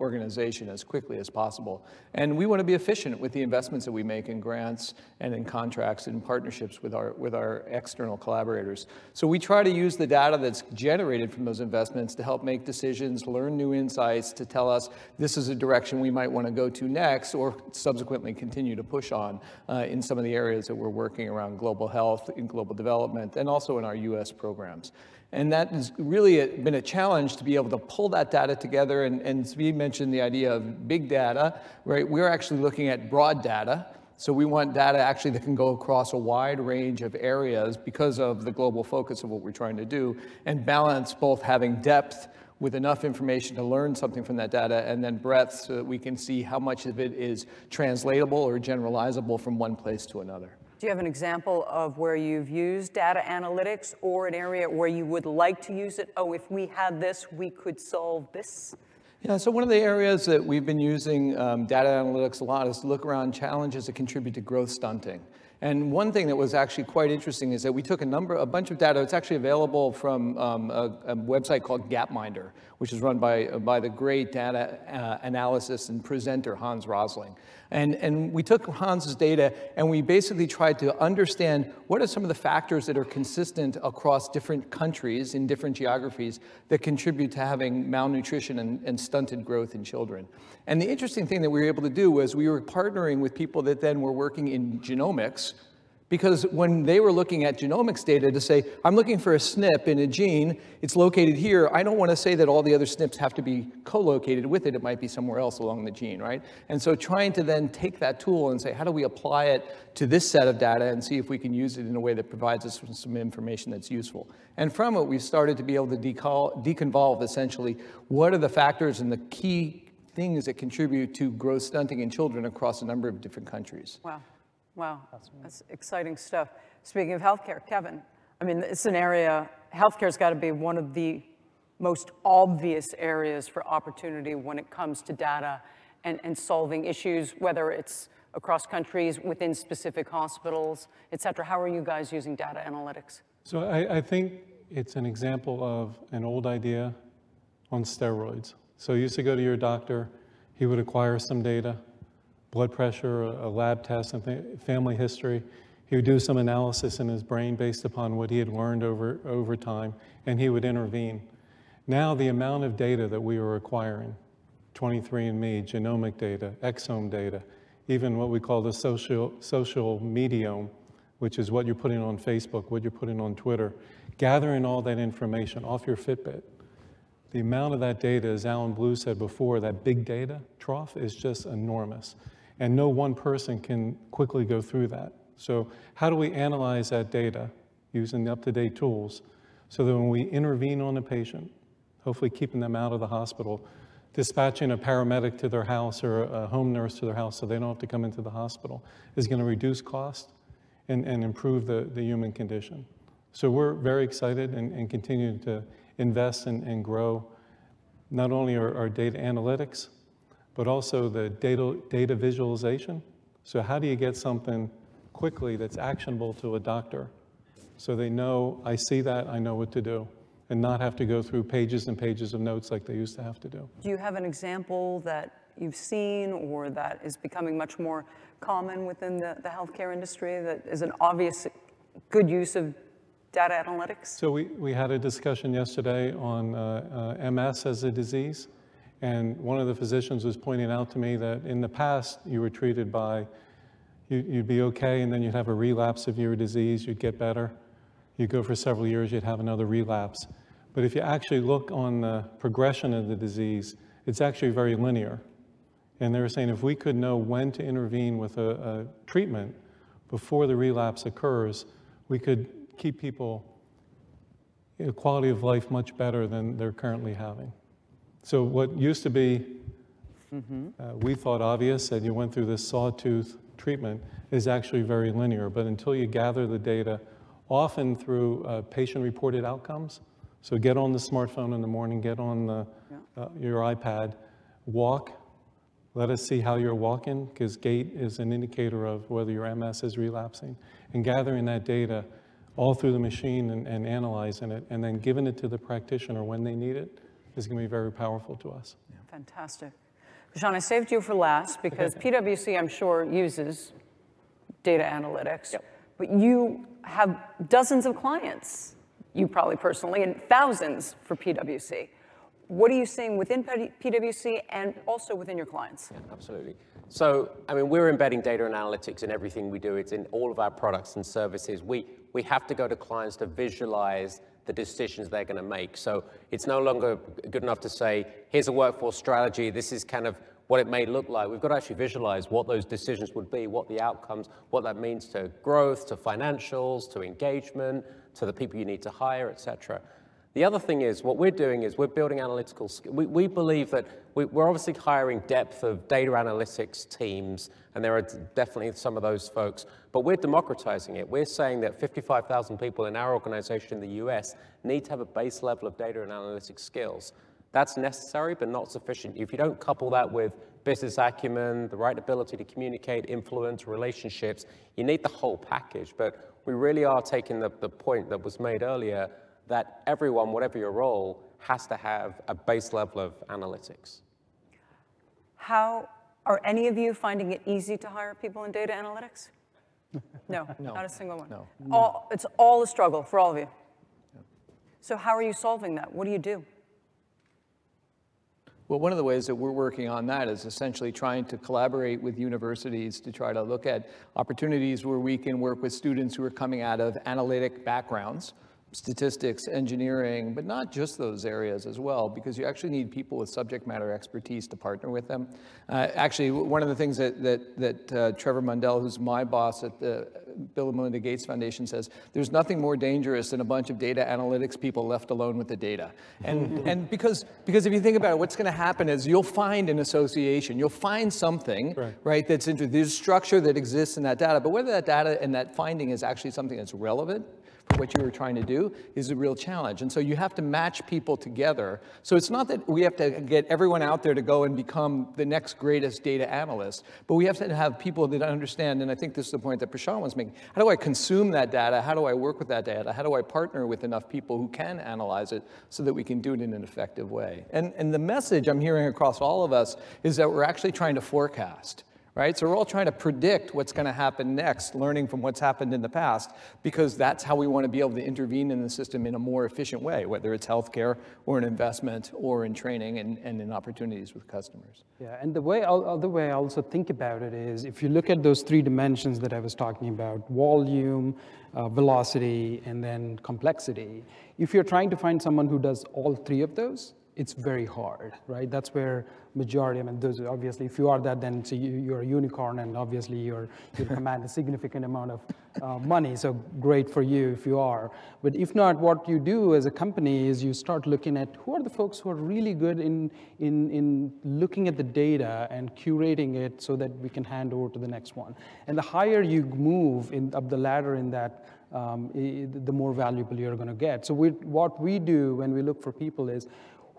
organization as quickly as possible. And we want to be efficient with the investments that we make in grants and in contracts and partnerships with our external collaborators. So we try to use the data that's generated from those investments to help make decisions, learn new insights, to tell us this is a direction we might want to go to next, or subsequently continue to push on in some of the areas that we're working around global health, in global development, and also in our US programs. And that has really been a challenge to be able to pull that data together. And Zvi mentioned the idea of big data, right? We're actually looking at broad data. So we want data actually that can go across a wide range of areas because of the global focus of what we're trying to do, and balance both having depth with enough information to learn something from that data, and then breadth so that we can see how much of it is translatable or generalizable from one place to another. Do you have an example of where you've used data analytics, or an area where you would like to use it? Oh, if we had this, we could solve this? Yeah, so one of the areas that we've been using data analytics a lot is to look around challenges that contribute to growth stunting. And one thing that was actually quite interesting is that we took a bunch of data. It's actually available from a website called Gapminder, which is run by the great data analysis and presenter Hans Rosling. And we took Hans's data and we basically tried to understand what are some of the factors that are consistent across different countries in different geographies that contribute to having malnutrition and stunted growth in children. And the interesting thing that we were able to do was we were partnering with people that then were working in genomics, because when they were looking at genomics data to say, I'm looking for a SNP in a gene, it's located here, I don't want to say that all the other SNPs have to be co-located with it, it might be somewhere else along the gene, right? And so trying to then take that tool and say, how do we apply it to this set of data and see if we can use it in a way that provides us with some information that's useful. And from it, we've started to be able to deconvolve essentially what are the factors and the key things that contribute to growth stunting in children across a number of different countries. Wow. Wow, that's exciting stuff. Speaking of healthcare, Kevin, I mean, it's an area, healthcare's got to be one of the most obvious areas for opportunity when it comes to data and solving issues, whether it's across countries, within specific hospitals, et cetera. How are you guys using data analytics? So I think it's an example of an old idea on steroids. So you used to go to your doctor, he would acquire some data, blood pressure, a lab test, family history. He would do some analysis in his brain based upon what he had learned over time, and he would intervene. Now the amount of data that we are acquiring, 23andMe, genomic data, exome data, even what we call the social mediome, which is what you're putting on Facebook, what you're putting on Twitter, gathering all that information off your Fitbit. The amount of that data, as Alan Blue said before, that big data trough is just enormous. And no one person can quickly go through that. So how do we analyze that data using the up-to-date tools so that when we intervene on a patient, hopefully keeping them out of the hospital, dispatching a paramedic to their house or a home nurse to their house so they don't have to come into the hospital is going to reduce cost and improve the human condition. So we're very excited and continue to invest and grow not only our data analytics, but also the data visualization. So how do you get something quickly that's actionable to a doctor so they know, I see that, I know what to do, and not have to go through pages and pages of notes like they used to have to do. Do you have an example that you've seen or that is becoming much more common within the healthcare industry that is an obvious good use of data analytics? So we had a discussion yesterday on MS as a disease. And one of the physicians was pointing out to me that in the past, you were treated by, you'd be okay, and then you'd have a relapse of your disease, you'd get better. You'd go for several years, you'd have another relapse. But if you actually look on the progression of the disease, it's actually very linear. And they were saying if we could know when to intervene with a treatment before the relapse occurs, we could keep people a quality of life much better than they're currently having. So what used to be, we thought obvious, that you went through this sawtooth treatment, is actually very linear. But until you gather the data, often through patient-reported outcomes, so get on the smartphone in the morning, get on your iPad, walk, let us see how you're walking, because gait is an indicator of whether your MS is relapsing. And gathering that data all through the machine and analyzing it, and then giving it to the practitioner when they need it is going to be very powerful to us. Fantastic. Sean, I saved you for last because PwC, I'm sure, uses data analytics, but you have dozens of clients, you probably personally, and thousands for PwC. What are you seeing within PwC and also within your clients? Yeah, absolutely. So, I mean, we're embedding data and analytics in everything we do. It's in all of our products and services. We have to go to clients to visualize the decisions they're going to make. So it's no longer good enough to say, here's a workforce strategy, this is kind of what it may look like. We've got to actually visualize what those decisions would be, what the outcomes, what that means to growth, to financials, to engagement, to the people you need to hire, et cetera. The other thing is, what we're doing is we're building analytical skills. We believe that we're obviously hiring depth of data analytics teams, and there are definitely some of those folks, but we're democratizing it. We're saying that 55,000 people in our organization in the US need to have a base level of data and analytics skills. That's necessary, but not sufficient. If you don't couple that with business acumen, the right ability to communicate, influence, relationships, you need the whole package. But we really are taking the point that was made earlier that everyone, whatever your role, has to have a base level of analytics. How are any of you finding it easy to hire people in data analytics? No, not a single one. No. It's all a struggle for all of you. So how are you solving that? What do you do? Well, one of the ways that we're working on that is essentially trying to collaborate with universities to try to look at opportunities where we can work with students who are coming out of analytic backgrounds, statistics, engineering, but not just those areas as well, because you actually need people with subject matter expertise to partner with them. Actually, one of the things that Trevor Mundell, who's my boss at the Bill and Melinda Gates Foundation, says, there's nothing more dangerous than a bunch of data analytics people left alone with the data. And because if you think about it, what's going to happen is you'll find an association, you'll find something, right, that's interesting. There's structure that exists in that data, but whether that data and that finding is actually something that's relevant for what you were trying to do is a real challenge. And so you have to match people together. So it's not that we have to get everyone out there to go and become the next greatest data analyst, but we have to have people that understand, and I think this is the point that Prashant was making, how do I consume that data? How do I work with that data? How do I partner with enough people who can analyze it so that we can do it in an effective way? And the message I'm hearing across all of us is that we're actually trying to forecast. Right? So we're all trying to predict what's going to happen next, learning from what's happened in the past, because that's how we want to be able to intervene in the system in a more efficient way, whether it's healthcare or an investment or in training and in opportunities with customers. Yeah, and the other way I also think about it is, if you look at those three dimensions that I was talking about, volume, velocity, and then complexity, if you're trying to find someone who does all three of those, it's very hard, right? That's where majority, I mean, those obviously, if you are that, then so you're a unicorn, and obviously you command a significant amount of money, so great for you if you are. But if not, what you do as a company is you start looking at who are the folks who are really good in looking at the data and curating it so that we can hand over to the next one. And the higher you move up the ladder in that, the more valuable you're going to get. So what we do when we look for people is,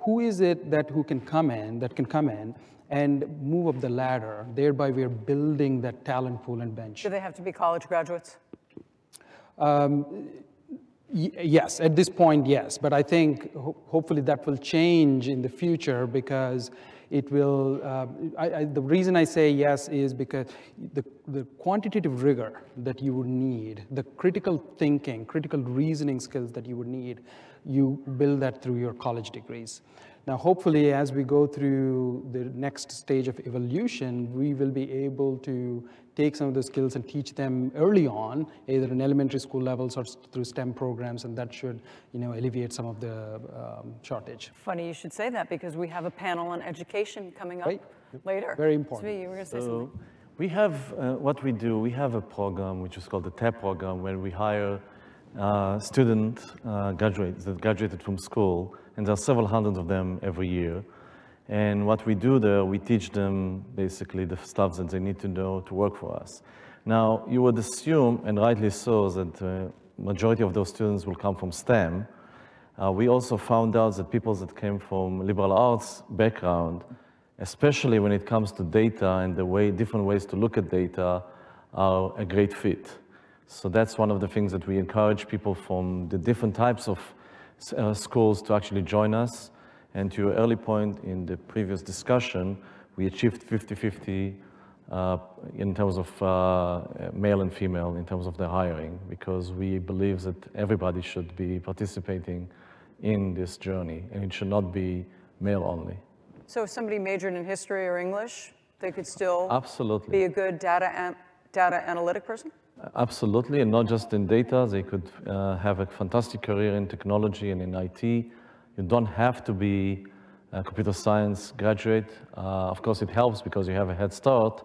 who is it that can come in and move up the ladder? Thereby, we're building that talent pool and bench. Do they have to be college graduates? Yes, at this point, yes. But I think hopefully that will change in the future, because it will, the reason I say yes is because the quantitative rigor that you would need, the critical thinking, critical reasoning skills that you would need, you build that through your college degrees. Now, hopefully, as we go through the next stage of evolution, we will be able to take some of those skills and teach them early on, either in elementary school levels or through STEM programs, and that should, alleviate some of the shortage. Funny you should say that, because we have a panel on education coming up later. Very important. Svi, you were going to say something. We have, what we do, we have a program which is called the TAP program, where we hire students that graduated from school, and there are several hundreds of them every year. And what we do there, we teach them basically the stuff that they need to know to work for us. Now, you would assume, and rightly so, that the majority of those students will come from STEM. We also found out that people that came from liberal arts background, especially when it comes to data and the different ways to look at data, are a great fit. So that's one of the things that we encourage people from the different types of schools to actually join us. And to your early point in the previous discussion, we achieved 50-50 in terms of male and female, in terms of the hiring, because we believe that everybody should be participating in this journey, and it should not be male only. So if somebody majored in history or English, they could still Absolutely. be a good data analytic person? Absolutely, and not just in data. They could have a fantastic career in technology and in IT. You don't have to be a computer science graduate. Of course, it helps because you have a head start,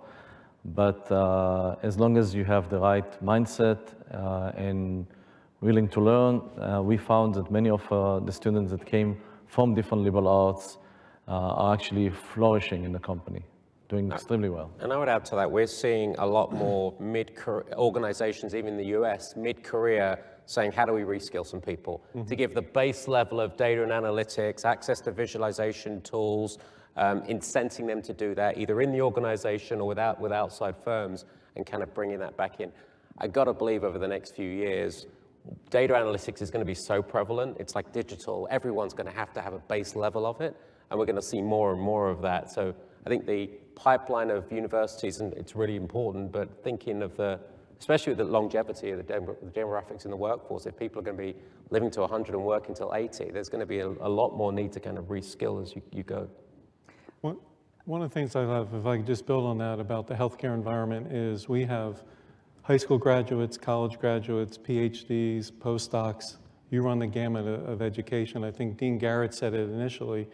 but as long as you have the right mindset and willing to learn, we found that many of the students that came from different liberal arts are actually flourishing in the company, doing extremely well. And I would add to that, we're seeing a lot more organizations, even in the US, mid-career, saying, how do we reskill some people to give the base level of data and analytics, access to visualization tools, incenting them to do that, either in the organization or with outside firms, and kind of bringing that back in. I got to believe over the next few years, data analytics is going to be so prevalent. It's like digital. Everyone's going to have a base level of it, and we're going to see more and more of that. So I think the pipeline of universities, and it's really important, but thinking of especially with the longevity of the demographics in the workforce, if people are going to be living to 100 and working till 80, there's going to be a lot more need to kind of reskill as you go. One of the things I love, if I could just build on that about the healthcare environment, is we have high school graduates, college graduates, PhDs, postdocs. You run the gamut of education. I think Dean Garrett said it initially,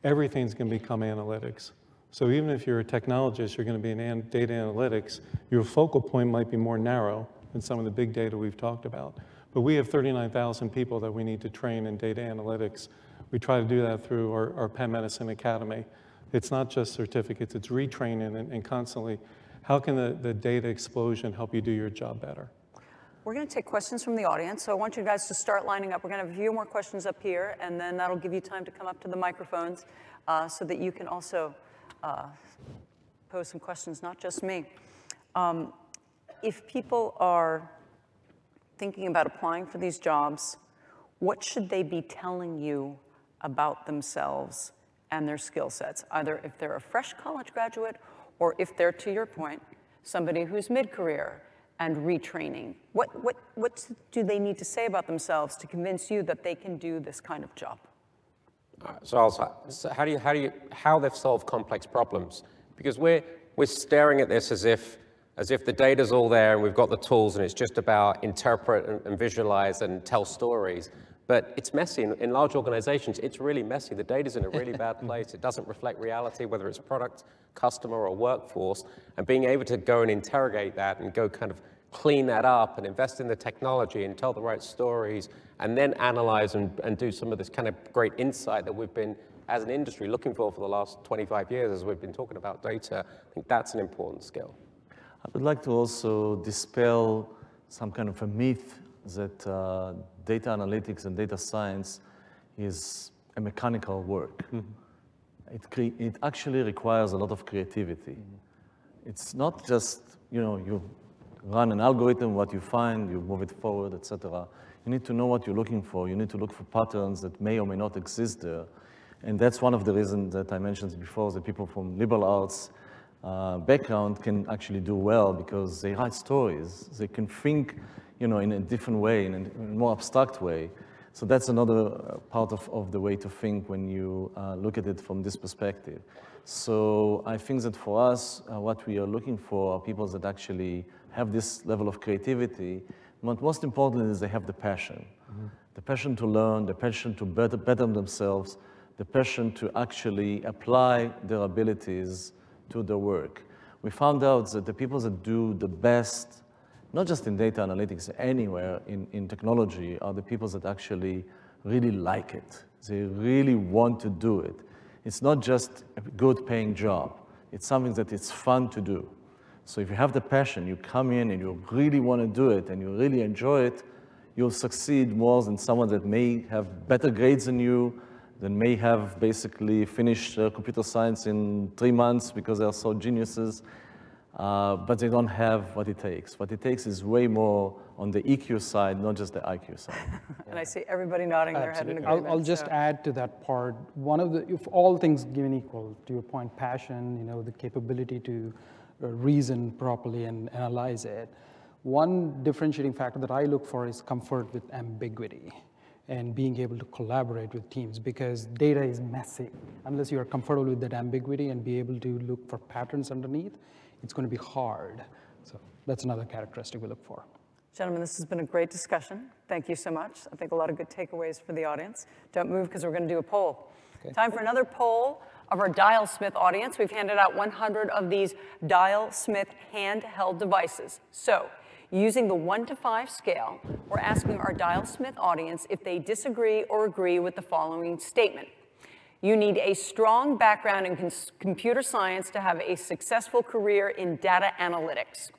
everything's going to become analytics. So even if you're a technologist, you're going to be in data analytics, your focal point might be more narrow than some of the big data we've talked about. But we have 39,000 people that we need to train in data analytics. We try to do that through our Penn Medicine Academy. It's not just certificates, it's retraining and constantly, how can the data explosion help you do your job better? We're going to take questions from the audience, so I want you guys to start lining up. We're going to have a few more questions up here, and then that'll give you time to come up to the microphones so that you can also pose some questions, not just me. If people are thinking about applying for these jobs, what should they be telling you about themselves and their skill sets, either if they're a fresh college graduate or if they're, to your point, somebody who's mid-career and retraining? What do they need to say about themselves to convince you that they can do this kind of job? So how they've solved complex problems? Because we're staring at this as if the data's all there and we've got the tools and it's just about interpret and visualize and tell stories. But it's messy. In large organizations, it's really messy. The data's in a really bad place. It doesn't reflect reality, whether it's product, customer, or workforce. And being able to go and interrogate that and go kind of clean that up and invest in the technology and tell the right stories and then analyze and do some of this kind of great insight that we've been, as an industry, looking for the last 25 years as we've been talking about data. I think that's an important skill. I would like to also dispel some kind of a myth that data analytics and data science is a mechanical work. It actually requires a lot of creativity. It's not just, you run an algorithm, what you find, you move it forward, etc. You need to know what you're looking for. You need to look for patterns that may or may not exist there. And that's one of the reasons that I mentioned before, that people from liberal arts background can actually do well because they write stories. They can think in a different way, in a more abstract way. So that's another part of the way to think when you look at it from this perspective. So I think that for us, what we are looking for are people that actually have this level of creativity. But most important is they have the passion. The passion to learn, the passion to better themselves, the passion to actually apply their abilities to their work. We found out that the people that do the best, not just in data analytics, anywhere in technology, are the people that actually really like it. They really want to do it. It's not just a good paying job. It's something that it's fun to do. So if you have the passion, you come in and you really want to do it and you really enjoy it, you'll succeed more than someone that may have better grades than you, that may have basically finished computer science in 3 months because they are so geniuses. but they don't have what it takes. What it takes is way more on the EQ side, not just the IQ side. And I see everybody nodding their head in agreement. I'll just add to that part. One of the, if all things given equal, to your point, passion, you know, the capability to reason properly and analyze it. One differentiating factor that I look for is comfort with ambiguity and being able to collaborate with teams, because data is messy. Unless you are comfortable with that ambiguity and be able to look for patterns underneath, it's going to be hard. So that's another characteristic we look for. Gentlemen, this has been a great discussion. Thank you so much. I think a lot of good takeaways for the audience. Don't move, because we're going to do a poll. Okay. Time for another poll of our Dial Smith audience. We've handed out 100 of these Dial Smith handheld devices. So, using the 1 to 5 scale, we're asking our Dial Smith audience if they disagree or agree with the following statement. You need a strong background in computer science to have a successful career in data analytics.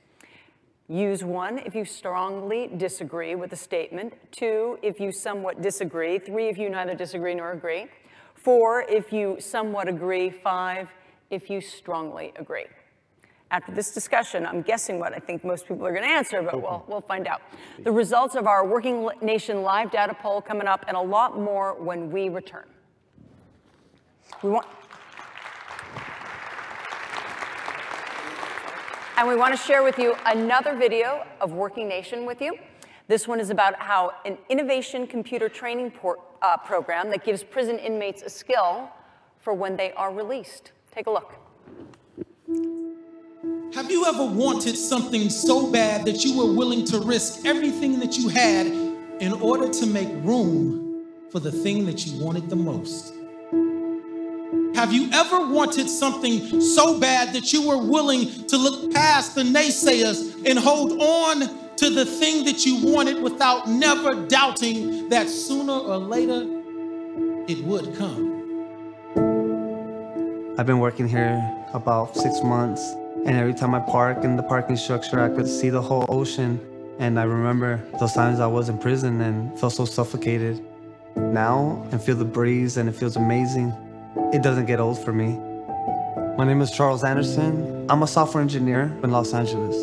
Use 1 if you strongly disagree with the statement, 2 if you somewhat disagree, 3 if you neither disagree nor agree, 4 if you somewhat agree, 5 if you strongly agree. After this discussion, I'm guessing what I think most people are going to answer, but we'll find out. The results of our Working Nation live data poll coming up, and a lot more when we return. And we want to share with you another video of Working Nation with you. This one is about how an innovation computer training program that gives prison inmates a skill for when they are released. Take a look. Have you ever wanted something so bad that you were willing to risk everything that you had in order to make room for the thing that you wanted the most? Have you ever wanted something so bad that you were willing to look past the naysayers and hold on to the thing that you wanted without never doubting that sooner or later it would come? I've been working here about 6 months, and every time I park in the parking structure, I could see the whole ocean. And I remember those times I was in prison and felt so suffocated. Now I feel the breeze and it feels amazing. It doesn't get old for me. My name is Charles Anderson. I'm a software engineer in Los Angeles.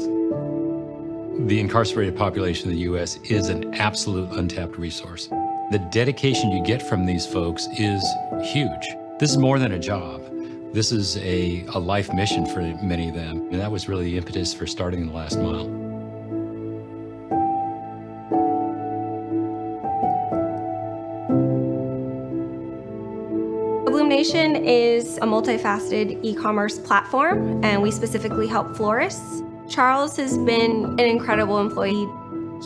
The incarcerated population in the U.S. is an absolute untapped resource. The dedication you get from these folks is huge. This is more than a job. This is a life mission for many of them, and that was really the impetus for starting the Last Mile. WorkingNation is a multifaceted e-commerce platform, and we specifically help florists. Charles has been an incredible employee.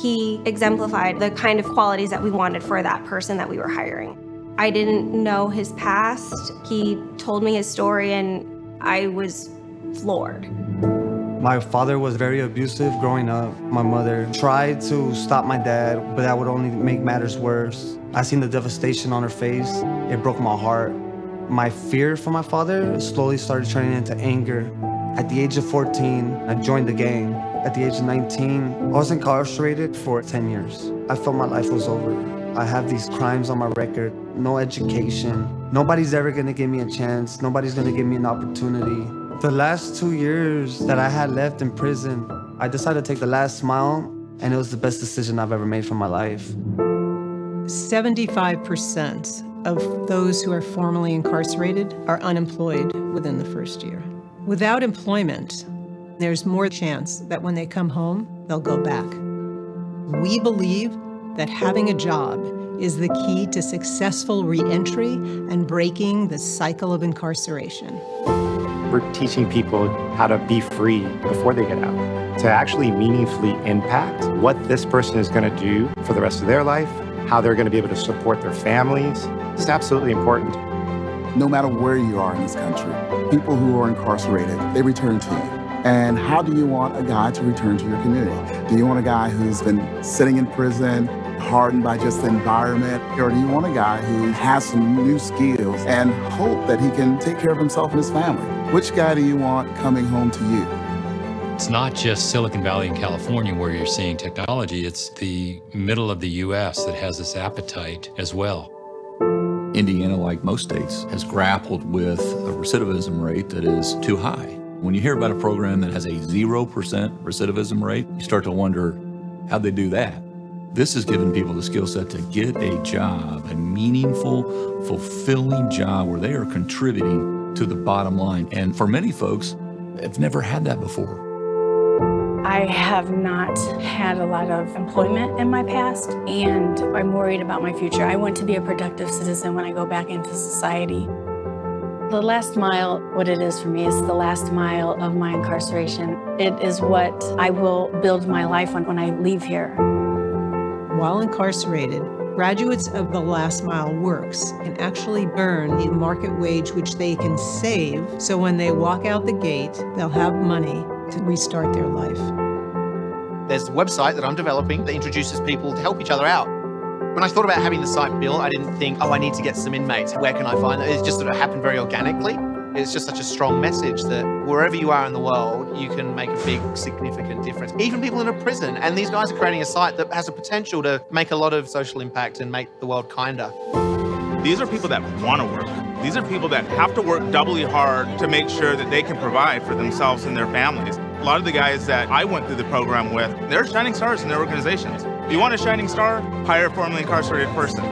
He exemplified the kind of qualities that we wanted for that person that we were hiring. I didn't know his past. He told me his story, and I was floored. My father was very abusive growing up. My mother tried to stop my dad, but that would only make matters worse. I seen the devastation on her face. It broke my heart. My fear for my father slowly started turning into anger. At the age of 14, I joined the gang. At the age of 19, I was incarcerated for 10 years. I felt my life was over. I have these crimes on my record, no education. Nobody's ever gonna give me a chance. Nobody's gonna give me an opportunity. The last 2 years that I had left in prison, I decided to take the last mile, and it was the best decision I've ever made for my life. 75% of those who are formerly incarcerated are unemployed within the first year. Without employment, there's more chance that when they come home, they'll go back. We believe that having a job is the key to successful re-entry and breaking the cycle of incarceration. We're teaching people how to be free before they get out, to actually meaningfully impact what this person is going to do for the rest of their life, how they're going to be able to support their families. This is absolutely important. No matter where you are in this country, people who are incarcerated, they return to you. And how do you want a guy to return to your community? Do you want a guy who's been sitting in prison, hardened by just the environment? Or do you want a guy who has some new skills and hope that he can take care of himself and his family? Which guy do you want coming home to you? It's not just Silicon Valley and California where you're seeing technology, it's the middle of the U.S. that has this appetite as well. Indiana, like most states, has grappled with a recidivism rate that is too high. When you hear about a program that has a 0% recidivism rate, you start to wonder, how'd they do that? This has given people the skill set to get a job, a meaningful, fulfilling job where they are contributing to the bottom line. And for many folks, have never had that before. I have not had a lot of employment in my past, and I'm worried about my future. I want to be a productive citizen when I go back into society. The last mile, what it is for me, is the last mile of my incarceration. It is what I will build my life on when I leave here. While incarcerated, graduates of the Last Mile Works can actually earn the market wage which they can save, so when they walk out the gate, they'll have money to restart their life. There's a website that I'm developing that introduces people to help each other out. When I thought about having the site built, I didn't think, oh, I need to get some inmates. Where can I find them? It just sort of happened very organically. It's just such a strong message that wherever you are in the world, you can make a big, significant difference. Even people in a prison. And these guys are creating a site that has a potential to make a lot of social impact and make the world kinder. These are people that want to work. These are people that have to work doubly hard to make sure that they can provide for themselves and their families. A lot of the guys that I went through the program with, they're shining stars in their organizations. If you want a shining star, hire a formerly incarcerated person.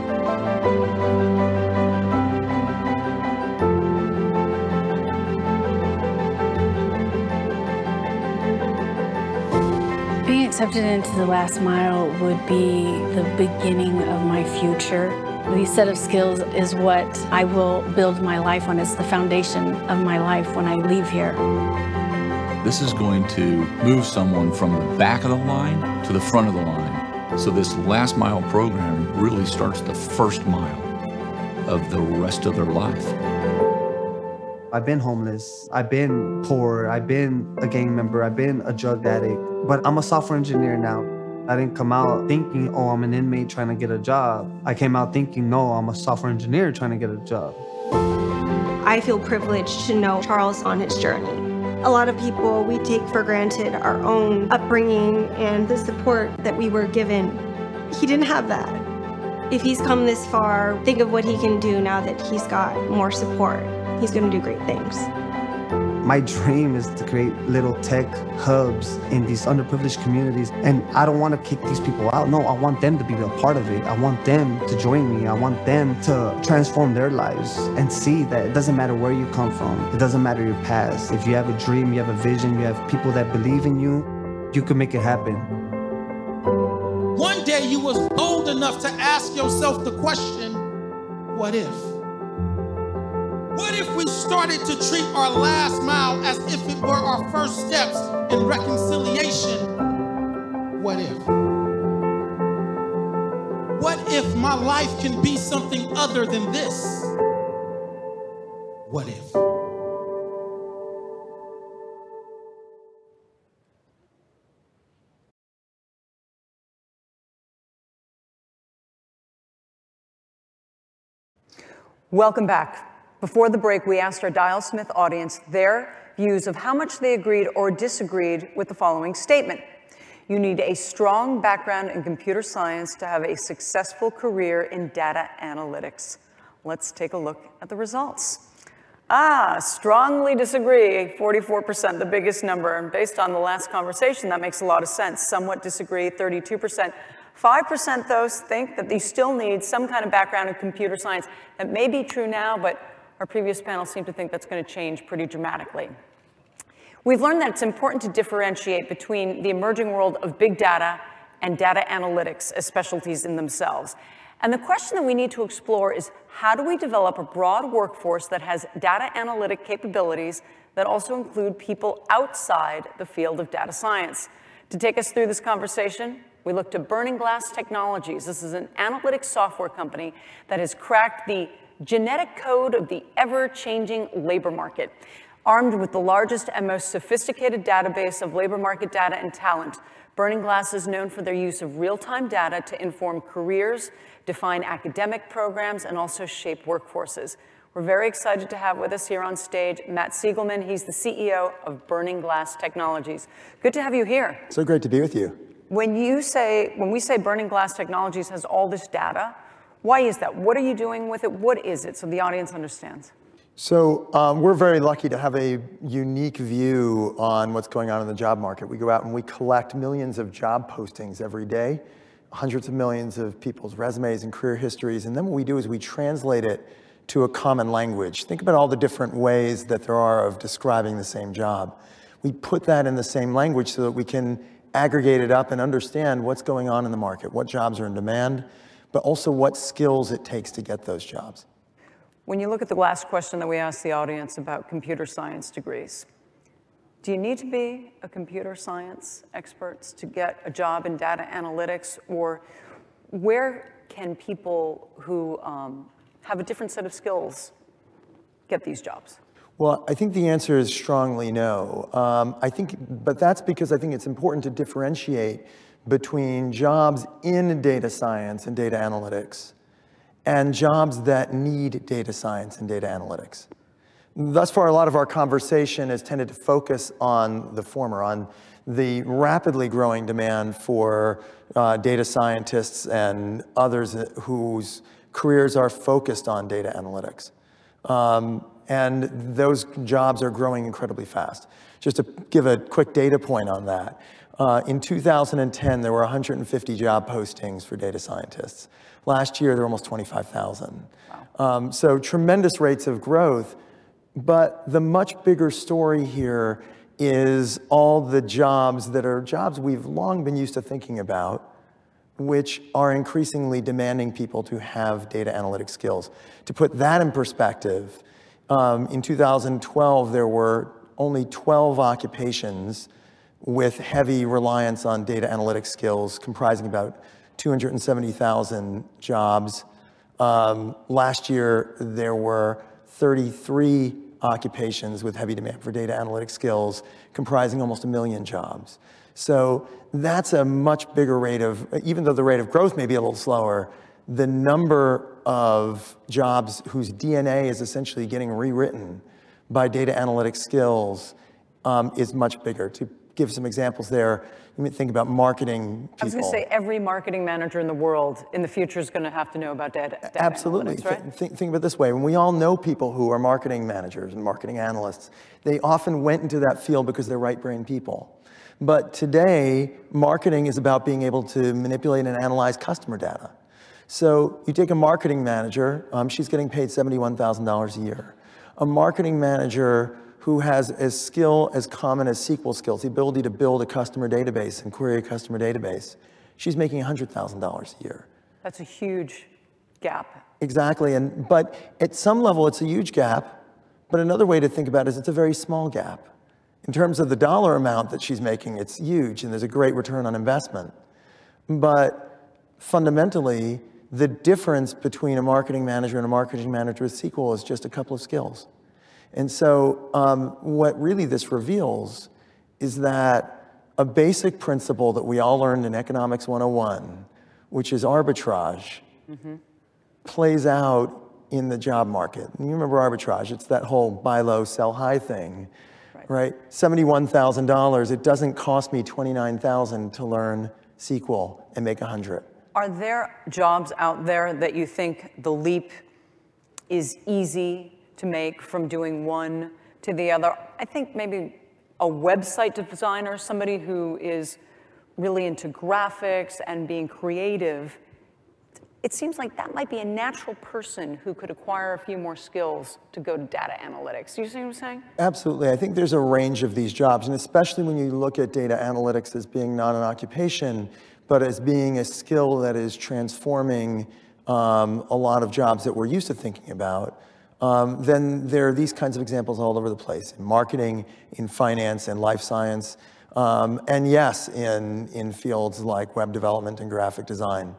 Being accepted into the Last Mile would be the beginning of my future. These set of skills is what I will build my life on. It's the foundation of my life when I leave here. This is going to move someone from the back of the line to the front of the line. So this Last Mile program really starts the first mile of the rest of their life. I've been homeless, I've been poor, I've been a gang member, I've been a drug addict, but I'm a software engineer now. I didn't come out thinking, oh, I'm an inmate trying to get a job. I came out thinking, no, I'm a software engineer trying to get a job. I feel privileged to know Charles on his journey. A lot of people, we take for granted our own upbringing and the support that we were given. He didn't have that. If he's come this far, think of what he can do now that he's got more support. He's going to do great things. My dream is to create little tech hubs in these underprivileged communities. And I don't want to kick these people out. No, I want them to be a part of it. I want them to join me. I want them to transform their lives and see that it doesn't matter where you come from. It doesn't matter your past. If you have a dream, you have a vision, you have people that believe in you, you can make it happen. One day you was bold enough to ask yourself the question, what if? What if we started to treat our last mile as if it were our first steps in reconciliation? What if? What if my life can be something other than this? What if? Welcome back. Before the break, we asked our Dial Smith audience their views of how much they agreed or disagreed with the following statement. You need a strong background in computer science to have a successful career in data analytics. Let's take a look at the results. Strongly disagree, 44%, the biggest number. And based on the last conversation, that makes a lot of sense. Somewhat disagree, 32%. 5% those think that they still need some kind of background in computer science. That may be true now, but our previous panel seemed to think that's going to change pretty dramatically. We've learned that it's important to differentiate between the emerging world of big data and data analytics as specialties in themselves. And the question that we need to explore is, how do we develop a broad workforce that has data analytic capabilities that also include people outside the field of data science? To take us through this conversation, we look to Burning Glass Technologies. This is an analytics software company that has cracked the genetic code of the ever-changing labor market. Armed with the largest and most sophisticated database of labor market data and talent, Burning Glass is known for their use of real-time data to inform careers, define academic programs, and also shape workforces. We're very excited to have with us here on stage Matt Siegelman. He's the CEO of Burning Glass Technologies. Good to have you here. So great to be with you. When we say Burning Glass Technologies has all this data, why is that? What are you doing with it? What is it, so the audience understands? So we're very lucky to have a unique view on what's going on in the job market. We go out and we collect millions of job postings every day, hundreds of millions of people's resumes and career histories, and then what we do is we translate it to a common language. Think about all the different ways that there are of describing the same job. We put that in the same language so that we can aggregate it up and understand what's going on in the market, what jobs are in demand, but also what skills it takes to get those jobs. When you look at the last question that we asked the audience about computer science degrees, do you need to be a computer science expert to get a job in data analytics, or where can people who have a different set of skills get these jobs? Well, I think the answer is strongly no. But that's because I think it's important to differentiate between jobs in data science and data analytics and jobs that need data science and data analytics. Thus far, a lot of our conversation has tended to focus on the former, on the rapidly growing demand for data scientists and others whose careers are focused on data analytics. And those jobs are growing incredibly fast. Just to give a quick data point on that, in 2010, there were 150 job postings for data scientists. Last year, there were almost 25,000. Wow. So tremendous rates of growth, but the much bigger story here is all the jobs that are jobs we've long been used to thinking about, which are increasingly demanding people to have data analytic skills. To put that in perspective, in 2012, there were only 12 occupations with heavy reliance on data analytic skills, comprising about 270,000 jobs. Last year, there were 33 occupations with heavy demand for data analytic skills, comprising almost 1 million jobs. So that's a much bigger rate of, even though the rate of growth may be a little slower, the number of jobs whose DNA is essentially getting rewritten by data analytic skills is much bigger. To give some examples there, you may think about marketing people. I was going to say every marketing manager in the world in the future is going to have to know about data Absolutely. analytics, right? Think about it this way. When we all know people who are marketing managers and marketing analysts, they often went into that field because they're right-brain people. But today, marketing is about being able to manipulate and analyze customer data. So you take a marketing manager, she's getting paid $71,000 a year. A marketing manager who has a skill as common as SQL skills, the ability to build a customer database and query a customer database, she's making $100,000 a year. That's a huge gap. Exactly, but at some level it's a huge gap, but another way to think about it is it's a very small gap. In terms of the dollar amount that she's making, it's huge and there's a great return on investment. But fundamentally, the difference between a marketing manager and a marketing manager with SQL is just a couple of skills. And so what really this reveals is that a basic principle that we all learned in Economics 101, which is arbitrage, plays out in the job market. And you remember arbitrage, it's that whole buy low, sell high thing, right? $71,000, it doesn't cost me $29,000 to learn SQL and make 100. Are there jobs out there that you think the leap is easy to make from doing one to the other? I think maybe a website designer, somebody who is really into graphics and being creative, it seems like that might be a natural person who could acquire a few more skills to go to data analytics. Do you see what I'm saying? Absolutely. I think there's a range of these jobs, and especially when you look at data analytics as being not an occupation, but as being a skill that is transforming a lot of jobs that we're used to thinking about, then there are these kinds of examples all over the place, in marketing, in finance, and life science, and yes, in fields like web development and graphic design.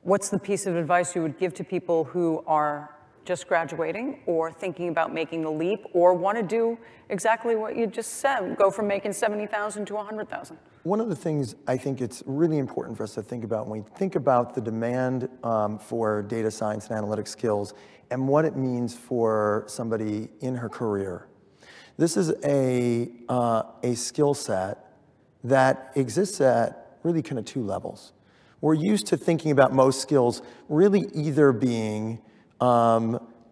What's the piece of advice you would give to people who are just graduating or thinking about making the leap or want to do exactly what you just said, go from making $70,000 to $100,000? One of the things I think it's really important for us to think about when we think about the demand for data science and analytic skills and what it means for somebody in her career. This is a skill set that exists at really kind of two levels. We're used to thinking about most skills really either being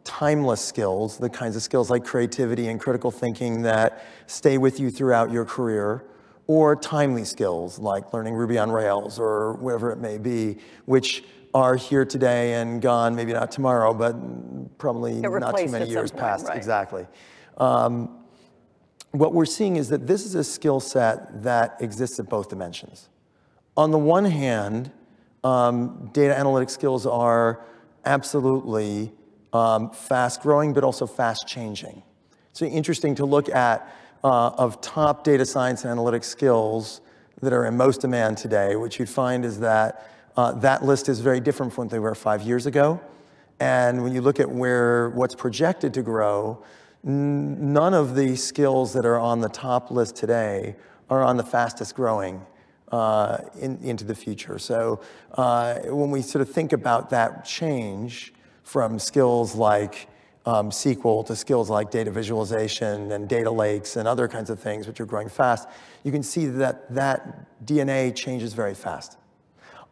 timeless skills, the kinds of skills like creativity and critical thinking that stay with you throughout your career, or timely skills like learning Ruby on Rails or whatever it may be, which are here today and gone, maybe not tomorrow, but probably not too many years past. Right. Exactly. What we're seeing is that this is a skill set that exists at both dimensions. On the one hand, data analytics skills are absolutely fast growing, but also fast changing. So interesting to look at of top data science and analytics skills that are in most demand today. What you'd find is that that list is very different from what they were 5 years ago. And when you look at what's projected to grow, none of the skills that are on the top list today are on the fastest growing into the future. So when we sort of think about that change from skills like SQL to skills like data visualization and data lakes and other kinds of things which are growing fast, you can see that that DNA changes very fast.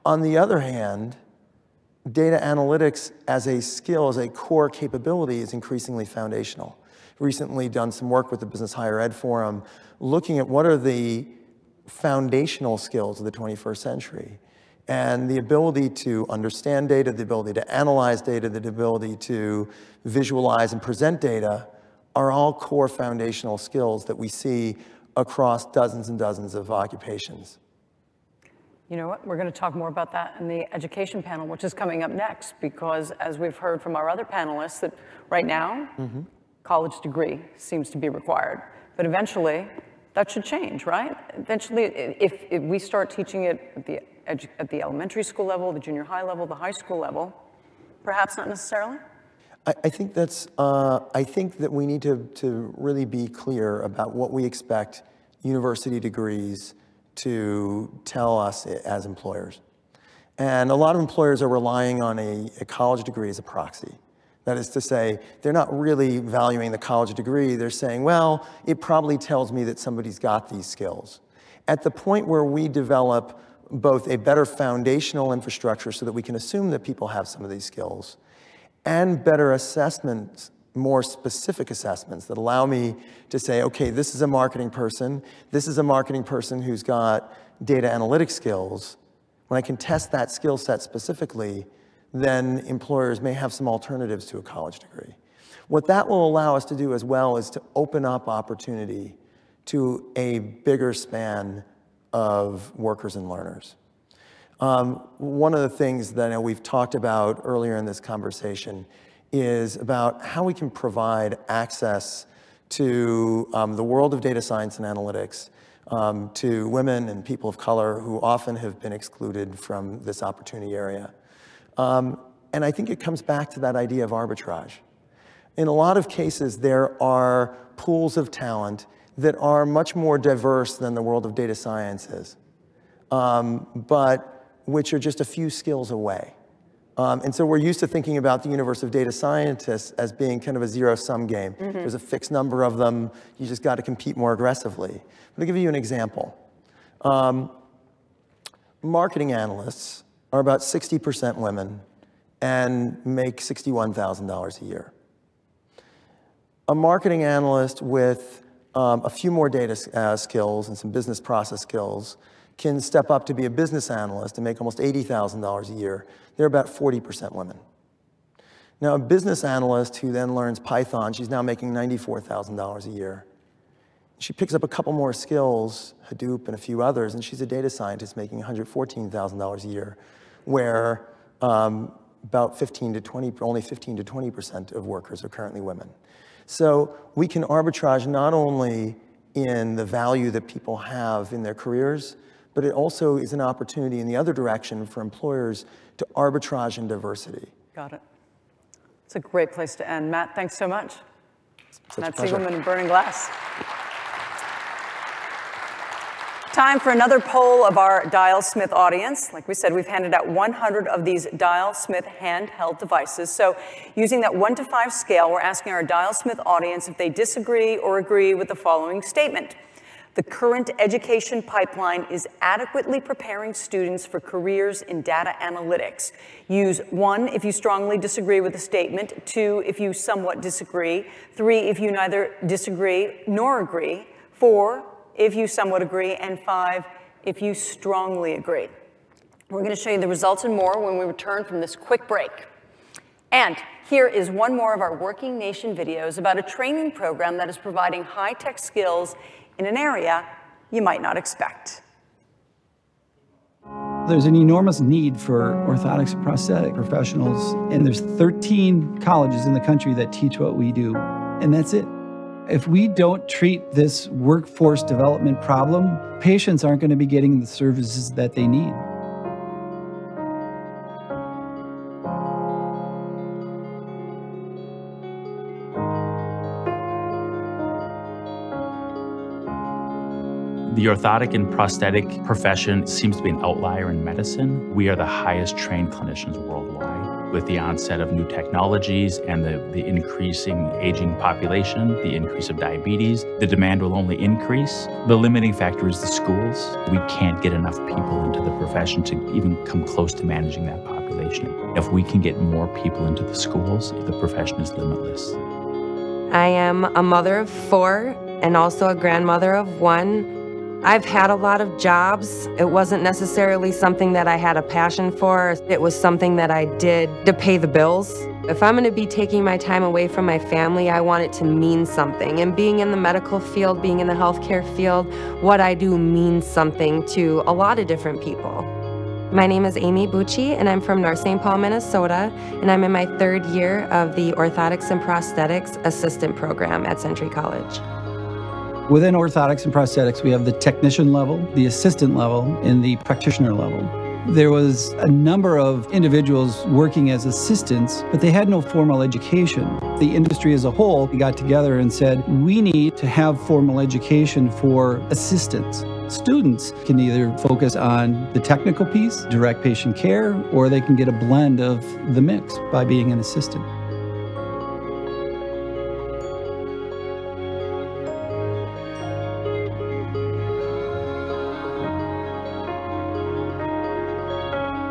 On the other hand, data analytics as a skill, as a core capability, is increasingly foundational. Recently done some work with the Business Higher Ed Forum, looking at what are the foundational skills of the 21st century. And the ability to understand data, the ability to analyze data, the ability to visualize and present data are all core foundational skills that we see across dozens and dozens of occupations. You know what? We're going to talk more about that in the education panel, which is coming up next, because as we've heard from our other panelists, that right now, college degree seems to be required. But eventually, that should change, right? Eventually, if we start teaching it at the elementary school level, the junior high level, the high school level, perhaps not necessarily? I think that's, I think that we need to really be clear about what we expect university degrees to tell us as employers. And a lot of employers are relying on a college degree as a proxy. That is to say, they're not really valuing the college degree. They're saying, well, it probably tells me that somebody's got these skills. At the point where we develop both a better foundational infrastructure so that we can assume that people have some of these skills, and better assessments, more specific assessments that allow me to say, okay, this is a marketing person who's got data analytics skills. When I can test that skill set specifically, then employers may have some alternatives to a college degree. What that will allow us to do as well is to open up opportunity to a bigger span of workers and learners. One of the things that I know we've talked about earlier in this conversation is about how we can provide access to the world of data science and analytics to women and people of color who often have been excluded from this opportunity area. And I think it comes back to that idea of arbitrage. In a lot of cases, there are pools of talent that are much more diverse than the world of data science is, but which are just a few skills away. And so we're used to thinking about the universe of data scientists as being kind of a zero-sum game. There's a fixed number of them. You just got to compete more aggressively. Let me give you an example. Marketing analysts are about 60% women and make $61,000 a year. A marketing analyst with a few more data skills and some business process skills can step up to be a business analyst and make almost $80,000 a year. They're about 40% women. Now, a business analyst who then learns Python, she's now making $94,000 a year. She picks up a couple more skills, Hadoop and a few others, and she's a data scientist making $114,000 a year, where about 15 to 20, only 15 to 20% of workers are currently women. So we can arbitrage not only in the value that people have in their careers, but it also is an opportunity in the other direction for employers to arbitrage in diversity. Got it. It's a great place to end. Matt, thanks so much. Matt Siegelman and Burning Glass. Time for another poll of our Dial Smith audience. Like we said, we've handed out 100 of these Dial Smith handheld devices. So using that 1 to 5 scale, we're asking our Dial Smith audience if they disagree or agree with the following statement. The current education pipeline is adequately preparing students for careers in data analytics. Use 1 if you strongly disagree with the statement, 2 if you somewhat disagree, 3 if you neither disagree nor agree, 4 if you somewhat agree, and 5 if you strongly agree. We're going to show you the results and more when we return from this quick break. And here is one more of our Working Nation videos about a training program that is providing high-tech skills in an area you might not expect. There's an enormous need for orthotics and prosthetic professionals, and there's 13 colleges in the country that teach what we do, and that's it. If we don't treat this workforce development problem, patients aren't going to be getting the services that they need. The orthotic and prosthetic profession seems to be an outlier in medicine. We are the highest trained clinicians worldwide. With the onset of new technologies and the increasing aging population, the increase of diabetes, the demand will only increase. The limiting factor is the schools. We can't get enough people into the profession to even come close to managing that population. If we can get more people into the schools, the profession is limitless. I am a mother of 4 and also a grandmother of 1. I've had a lot of jobs. It wasn't necessarily something that I had a passion for. It was something that I did to pay the bills. If I'm going to be taking my time away from my family, I want it to mean something. And being in the medical field, being in the healthcare field, what I do means something to a lot of different people. My name is Amy Bucci, and I'm from North St. Paul, Minnesota, and I'm in my 3rd year of the Orthotics and Prosthetics Assistant Program at Century College. Within orthotics and prosthetics, we have the technician level, the assistant level, and the practitioner level. There was a number of individuals working as assistants, but they had no formal education. The industry as a whole got together and said, we need to have formal education for assistants. Students can either focus on the technical piece, direct patient care, or they can get a blend of the mix by being an assistant.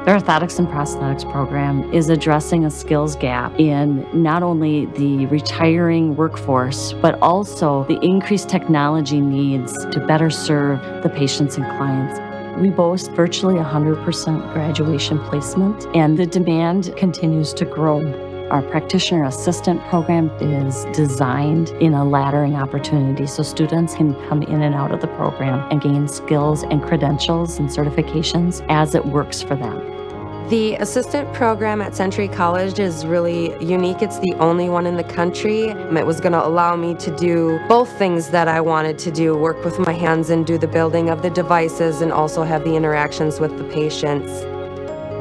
The Orthotics and Prosthetics program is addressing a skills gap in not only the retiring workforce, but also the increased technology needs to better serve the patients and clients. We boast virtually 100% graduation placement, and the demand continues to grow. Our practitioner assistant program is designed in a laddering opportunity so students can come in and out of the program and gain skills and credentials and certifications as it works for them. The assistant program at Century College is really unique. It's the only one in the country. It was going to allow me to do both things that I wanted to do, work with my hands and do the building of the devices and also have the interactions with the patients.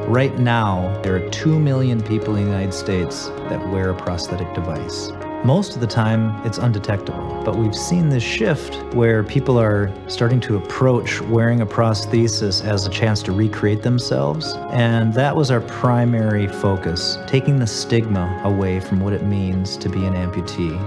Right now, there are 2 million people in the United States that wear a prosthetic device. Most of the time, it's undetectable, but we've seen this shift where people are starting to approach wearing a prosthesis as a chance to recreate themselves, and that was our primary focus, taking the stigma away from what it means to be an amputee.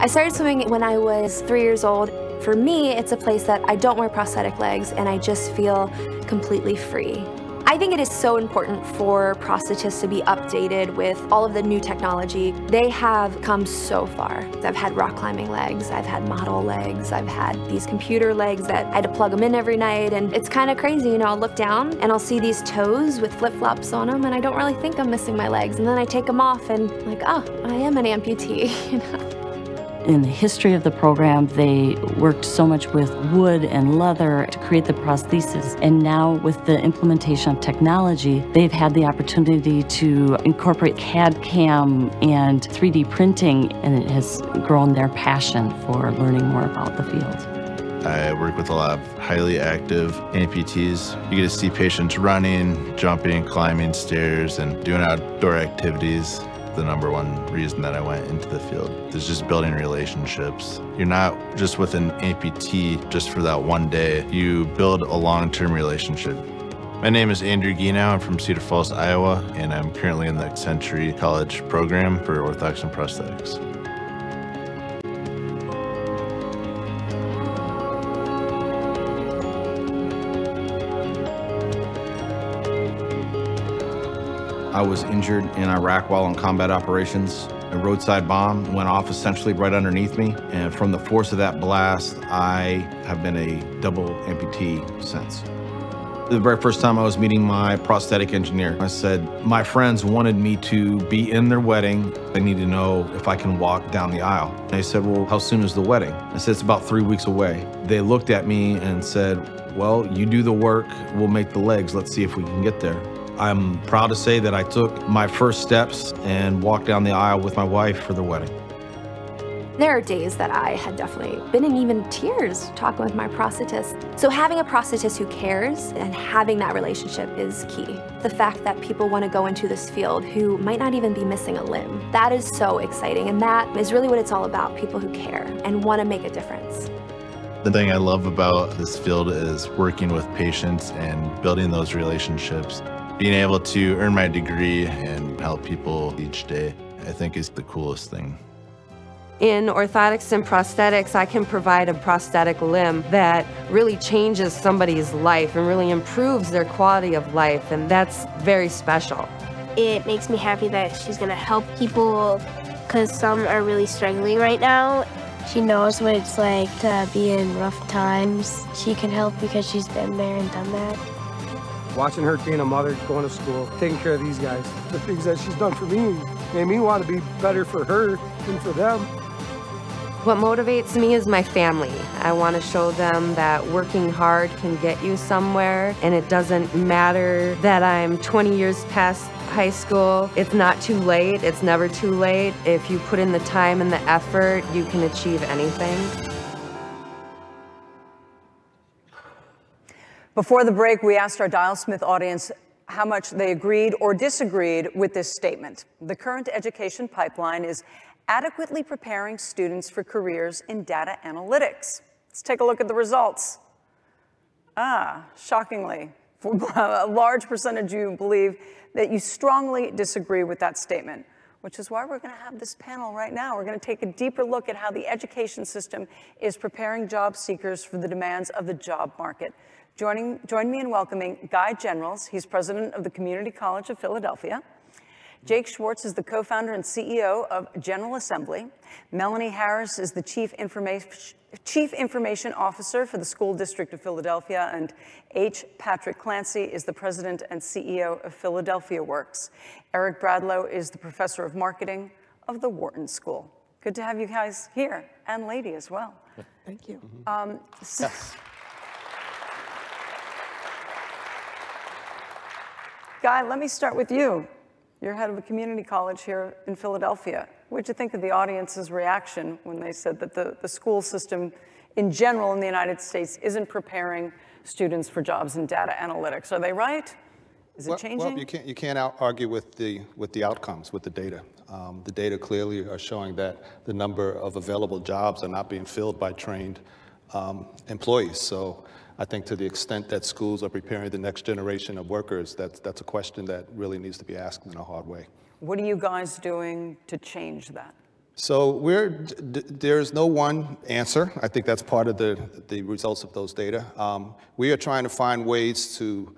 I started swimming when I was 3 years old. For me, it's a place that I don't wear prosthetic legs, and I just feel completely free. I think it is so important for prosthetists to be updated with all of the new technology. They have come so far. I've had rock climbing legs, I've had model legs, I've had these computer legs that I had to plug them in every night, and it's kind of crazy, you know, I'll look down and I'll see these toes with flip-flops on them and I don't really think I'm missing my legs, and then I take them off and I'm like, oh, I am an amputee, you know? In the history of the program, they worked so much with wood and leather to create the prosthesis. And now with the implementation of technology, they've had the opportunity to incorporate CAD/CAM and 3D printing, and it has grown their passion for learning more about the field. I work with a lot of highly active amputees. You get to see patients running, jumping, climbing stairs, and doing outdoor activities. The number one reason that I went into the field is just building relationships. You're not just with an amputee just for that one day. You build a long-term relationship. My name is Andrew Gienow. I'm from Cedar Falls, Iowa, and I'm currently in the Century College program for orthotics and prosthetics. I was injured in Iraq while in combat operations. A roadside bomb went off essentially right underneath me, and from the force of that blast, I have been a double amputee since. The very first time I was meeting my prosthetic engineer, I said, my friends wanted me to be in their wedding. They need to know if I can walk down the aisle. And they said, well, how soon is the wedding? I said, it's about 3 weeks away. They looked at me and said, well, you do the work, we'll make the legs. Let's see if we can get there. I'm proud to say that I took my first steps and walked down the aisle with my wife for their wedding. There are days that I had definitely been in even tears talking with my prosthetist. So having a prosthetist who cares and having that relationship is key. The fact that people want to go into this field who might not even be missing a limb, that is so exciting, and that is really what it's all about, people who care and want to make a difference. The thing I love about this field is working with patients and building those relationships. Being able to earn my degree and help people each day, I think is the coolest thing. In orthotics and prosthetics, I can provide a prosthetic limb that really changes somebody's life and really improves their quality of life, and that's very special. It makes me happy that she's going to help people because some are really struggling right now. She knows what it's like to be in rough times. She can help because she's been there and done that. Watching her being a mother, going to school, taking care of these guys, the things that she's done for me made me want to be better for her than for them. What motivates me is my family. I want to show them that working hard can get you somewhere, and it doesn't matter that I'm 20 years past high school. It's not too late. It's never too late. If you put in the time and the effort, you can achieve anything. Before the break, we asked our Dial Smith audience how much they agreed or disagreed with this statement. The current education pipeline is adequately preparing students for careers in data analytics. Let's take a look at the results. Shockingly, a large percentage of you believe that you strongly disagree with that statement, which is why we're going to have this panel right now. We're going to take a deeper look at how the education system is preparing job seekers for the demands of the job market. Join me in welcoming Guy Generals. He's president of the Community College of Philadelphia. Jake Schwartz is the co-founder and CEO of General Assembly. Melanie Harris is the Chief Information Officer for the School District of Philadelphia. And H. Patrick Clancy is the president and CEO of Philadelphia Works. Eric Bradlow is the professor of marketing of the Wharton School. Good to have you guys here, and lady as well. Thank you. Yes. Guy, let me start with you. You're head of a community college here in Philadelphia. What did you think of the audience's reaction when they said that the school system in general in the United States isn't preparing students for jobs in data analytics? Are they right? Is it changing? Well, you can't argue with the outcomes, with the data. The data clearly are showing that the number of available jobs are not being filled by trained employees. So I think to the extent that schools are preparing the next generation of workers, that's a question that really needs to be asked in a hard way. What are you guys doing to change that? So there's no one answer. I think that's part of the results of those data. We are trying to find ways to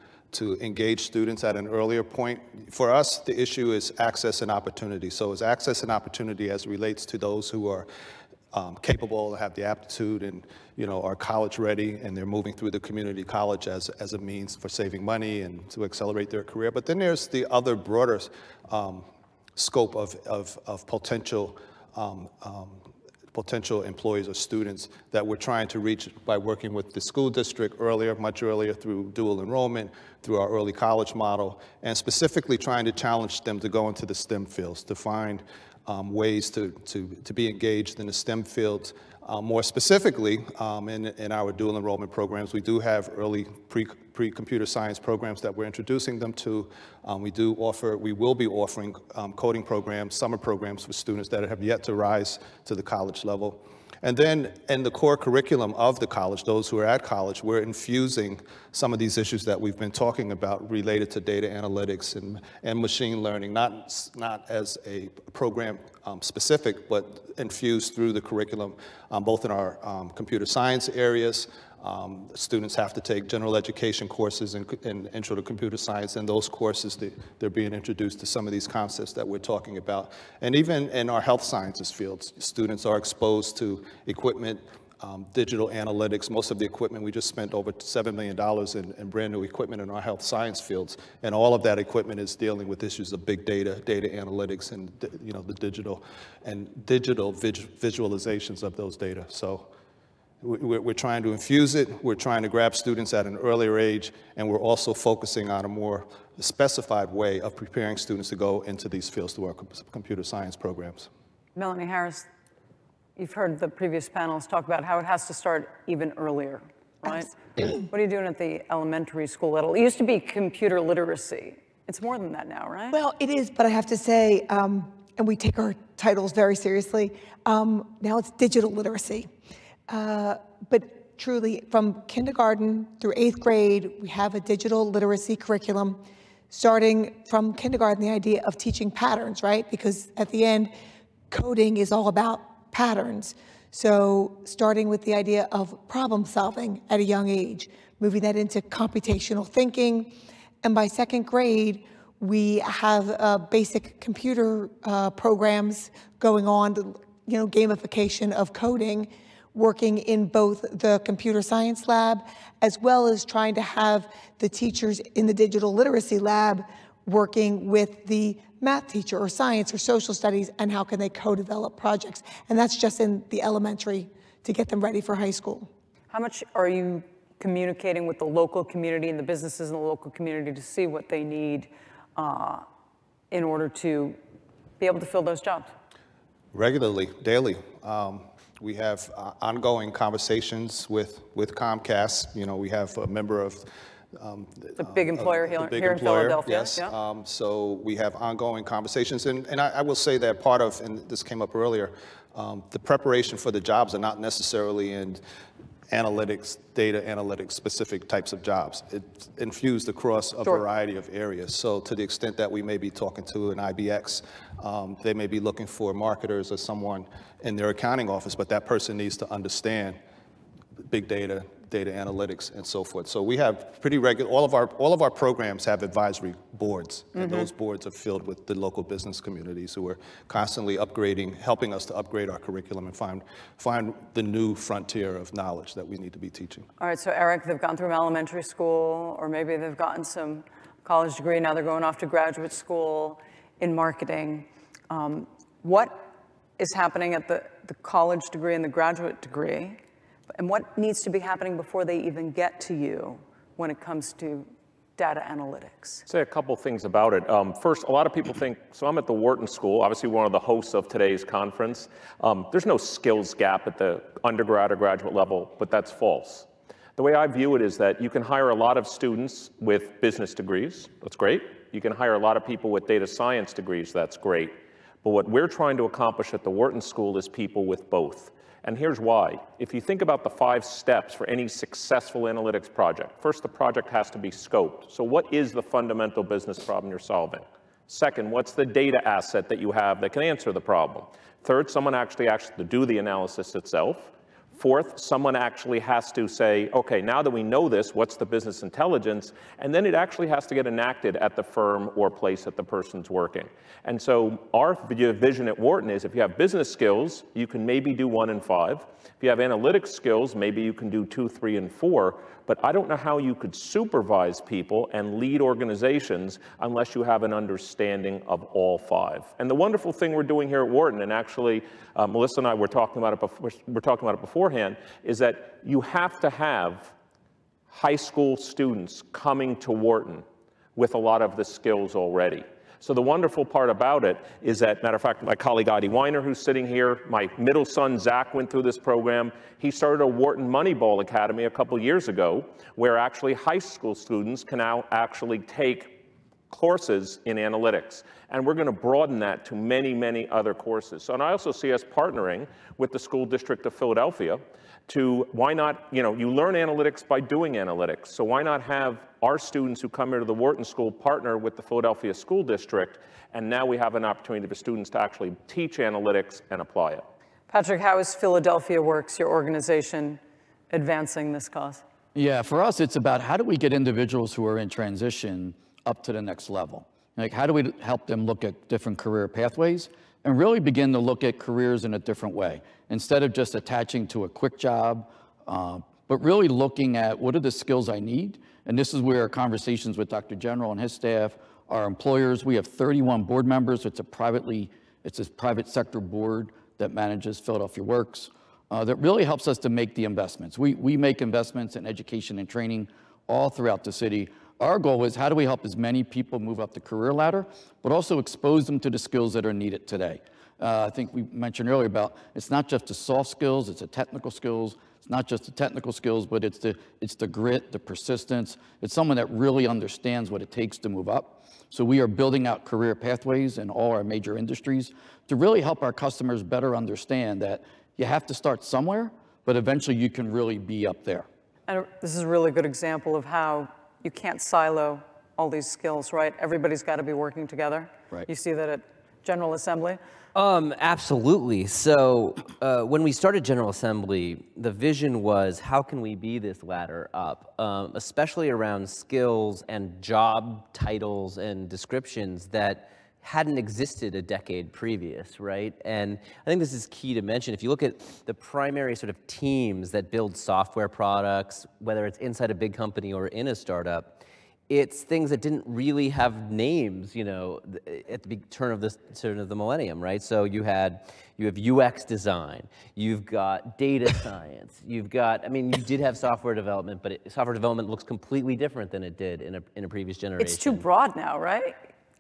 engage students at an earlier point. For us, the issue is access and opportunity. So it's access and opportunity as it relates to those who are capable, have the aptitude, and are college ready, and they're moving through the community college as a means for saving money and to accelerate their career. But then there's the other broader scope of potential employees or students that we're trying to reach by working with the school district earlier, much earlier, through dual enrollment, through our early college model, and specifically trying to challenge them to go into the STEM fields, to find ways to be engaged in the STEM fields. More specifically, in our dual enrollment programs, we do have early pre-computer science programs that we're introducing them to. We will be offering coding programs, summer programs for students that have yet to rise to the college level. And then in the core curriculum of the college, those who are at college, we're infusing some of these issues that we've been talking about related to data analytics and machine learning, not as a program specific, but infused through the curriculum, both in our computer science areas, Students have to take general education courses in Intro to Computer Science, and those courses, they're being introduced to some of these concepts that we're talking about. And even in our health sciences fields, students are exposed to equipment, digital analytics. Most of the equipment, we just spent over $7 million in brand new equipment in our health science fields, and all of that equipment is dealing with issues of big data, data analytics, and the digital visualizations of those data. So we're trying to infuse it, we're trying to grab students at an earlier age, and we're also focusing on a more specified way of preparing students to go into these fields through our computer science programs. Melanie Harris, you've heard the previous panelists talk about how it has to start even earlier, right? What are you doing at the elementary school level? It used to be computer literacy. It's more than that now, right? Well, it is, but I have to say, and we take our titles very seriously, now it's digital literacy. But truly, from kindergarten through 8th grade, we have a digital literacy curriculum. Starting from kindergarten, the idea of teaching patterns, right? Because at the end, coding is all about patterns. So starting with the idea of problem solving at a young age, moving that into computational thinking. And by 2nd grade, we have basic computer programs going on, gamification of coding, working in both the computer science lab, as well as trying to have the teachers in the digital literacy lab working with the math teacher or science or social studies, and how can they co-develop projects. And that's just in the elementary to get them ready for high school. How much are you communicating with the local community and the businesses in the local community to see what they need in order to be able to fill those jobs? Regularly, daily. We have ongoing conversations with Comcast. We have a member of the big employer here in Philadelphia. Yes. Yeah. So we have ongoing conversations, and I will say that part of, and this came up earlier, the preparation for the jobs are not necessarily in analytics, data analytics, specific types of jobs. It's infused across a variety of areas. So to the extent that we may be talking to an IBX, they may be looking for marketers or someone in their accounting office, but that person needs to understand big data, data analytics, and so forth. So we have pretty regular, all of our programs have advisory boards, and those boards are filled with the local business communities who are constantly upgrading, helping us to upgrade our curriculum and find the new frontier of knowledge that we need to be teaching. All right, so Eric, they've gone through elementary school, or maybe they've gotten some college degree, now they're going off to graduate school in marketing. What is happening at the college degree and the graduate degree? And what needs to be happening before they even get to you when it comes to data analytics? Say a couple things about it. First, a lot of people think, so I'm at the Wharton School, obviously one of the hosts of today's conference. There's no skills gap at the undergrad or graduate level, but that's false. The way I view it is that you can hire a lot of students with business degrees, that's great. You can hire a lot of people with data science degrees, that's great. But what we're trying to accomplish at the Wharton School is people with both. And here's why. If you think about the 5 steps for any successful analytics project, first, the project has to be scoped. So what is the fundamental business problem you're solving? Second, what's the data asset that you have that can answer the problem? Third, someone actually has to do the analysis itself. Fourth, someone actually has to say, okay, now that we know this, what's the business intelligence? And then it actually has to get enacted at the firm or place that the person's working. And so our vision at Wharton is if you have business skills, you can maybe do 1 and 5. If you have analytics skills, maybe you can do 2, 3, and 4. But I don't know how you could supervise people and lead organizations unless you have an understanding of all 5. And the wonderful thing we're doing here at Wharton, and actually Melissa and I were talking about it beforehand, is that you have to have high school students coming to Wharton with a lot of the skills already. So the wonderful part about it is that, matter of fact, my colleague Adi Weiner, who's sitting here, my middle son Zach went through this program. He started a Wharton Moneyball Academy a couple years ago, where actually high school students can now actually take courses in analytics. And we're going to broaden that to many, many other courses. So, and I also see us partnering with the School District of Philadelphia to, why not, you learn analytics by doing analytics. So why not have our students who come here to the Wharton School partner with the Philadelphia School District, and now we have an opportunity for students to actually teach analytics and apply it. Patrick, how is Philadelphia Works, your organization, advancing this cause? Yeah, for us, it's about how do we get individuals who are in transition up to the next level? Like, how do we help them look at different career pathways and really begin to look at careers in a different way? Instead of just attaching to a quick job, but really looking at what are the skills I need? And this is where our conversations with Dr. General and his staff, our employers, we have 31 board members. It's a private sector board that manages Philadelphia Works. That really helps us to make the investments. We make investments in education and training all throughout the city. Our goal is how do we help as many people move up the career ladder, but also expose them to the skills that are needed today. I think we mentioned earlier about it's not just the soft skills, it's the technical skills. It's not just the technical skills, but it's the grit, the persistence. It's someone that really understands what it takes to move up. So we are building out career pathways in all our major industries to really help our customers better understand that you have to start somewhere, but eventually you can really be up there. And this is a really good example of how you can't silo all these skills, right? Everybody's got to be working together. Right. You see that at General Assembly? Absolutely. So when we started General Assembly, the vision was how can we be this ladder up, especially around skills and job titles and descriptions that hadn't existed a decade previous, right? And I think this is key to mention. If you look at the primary sort of teams that build software products, whether it's inside a big company or in a startup, it's things that didn't really have names, you know, at the turn of the millennium, right? So you have UX design, you've got data science, you've got, I mean, you did have software development, but software development looks completely different than it did in a previous generation. It's too broad now, right?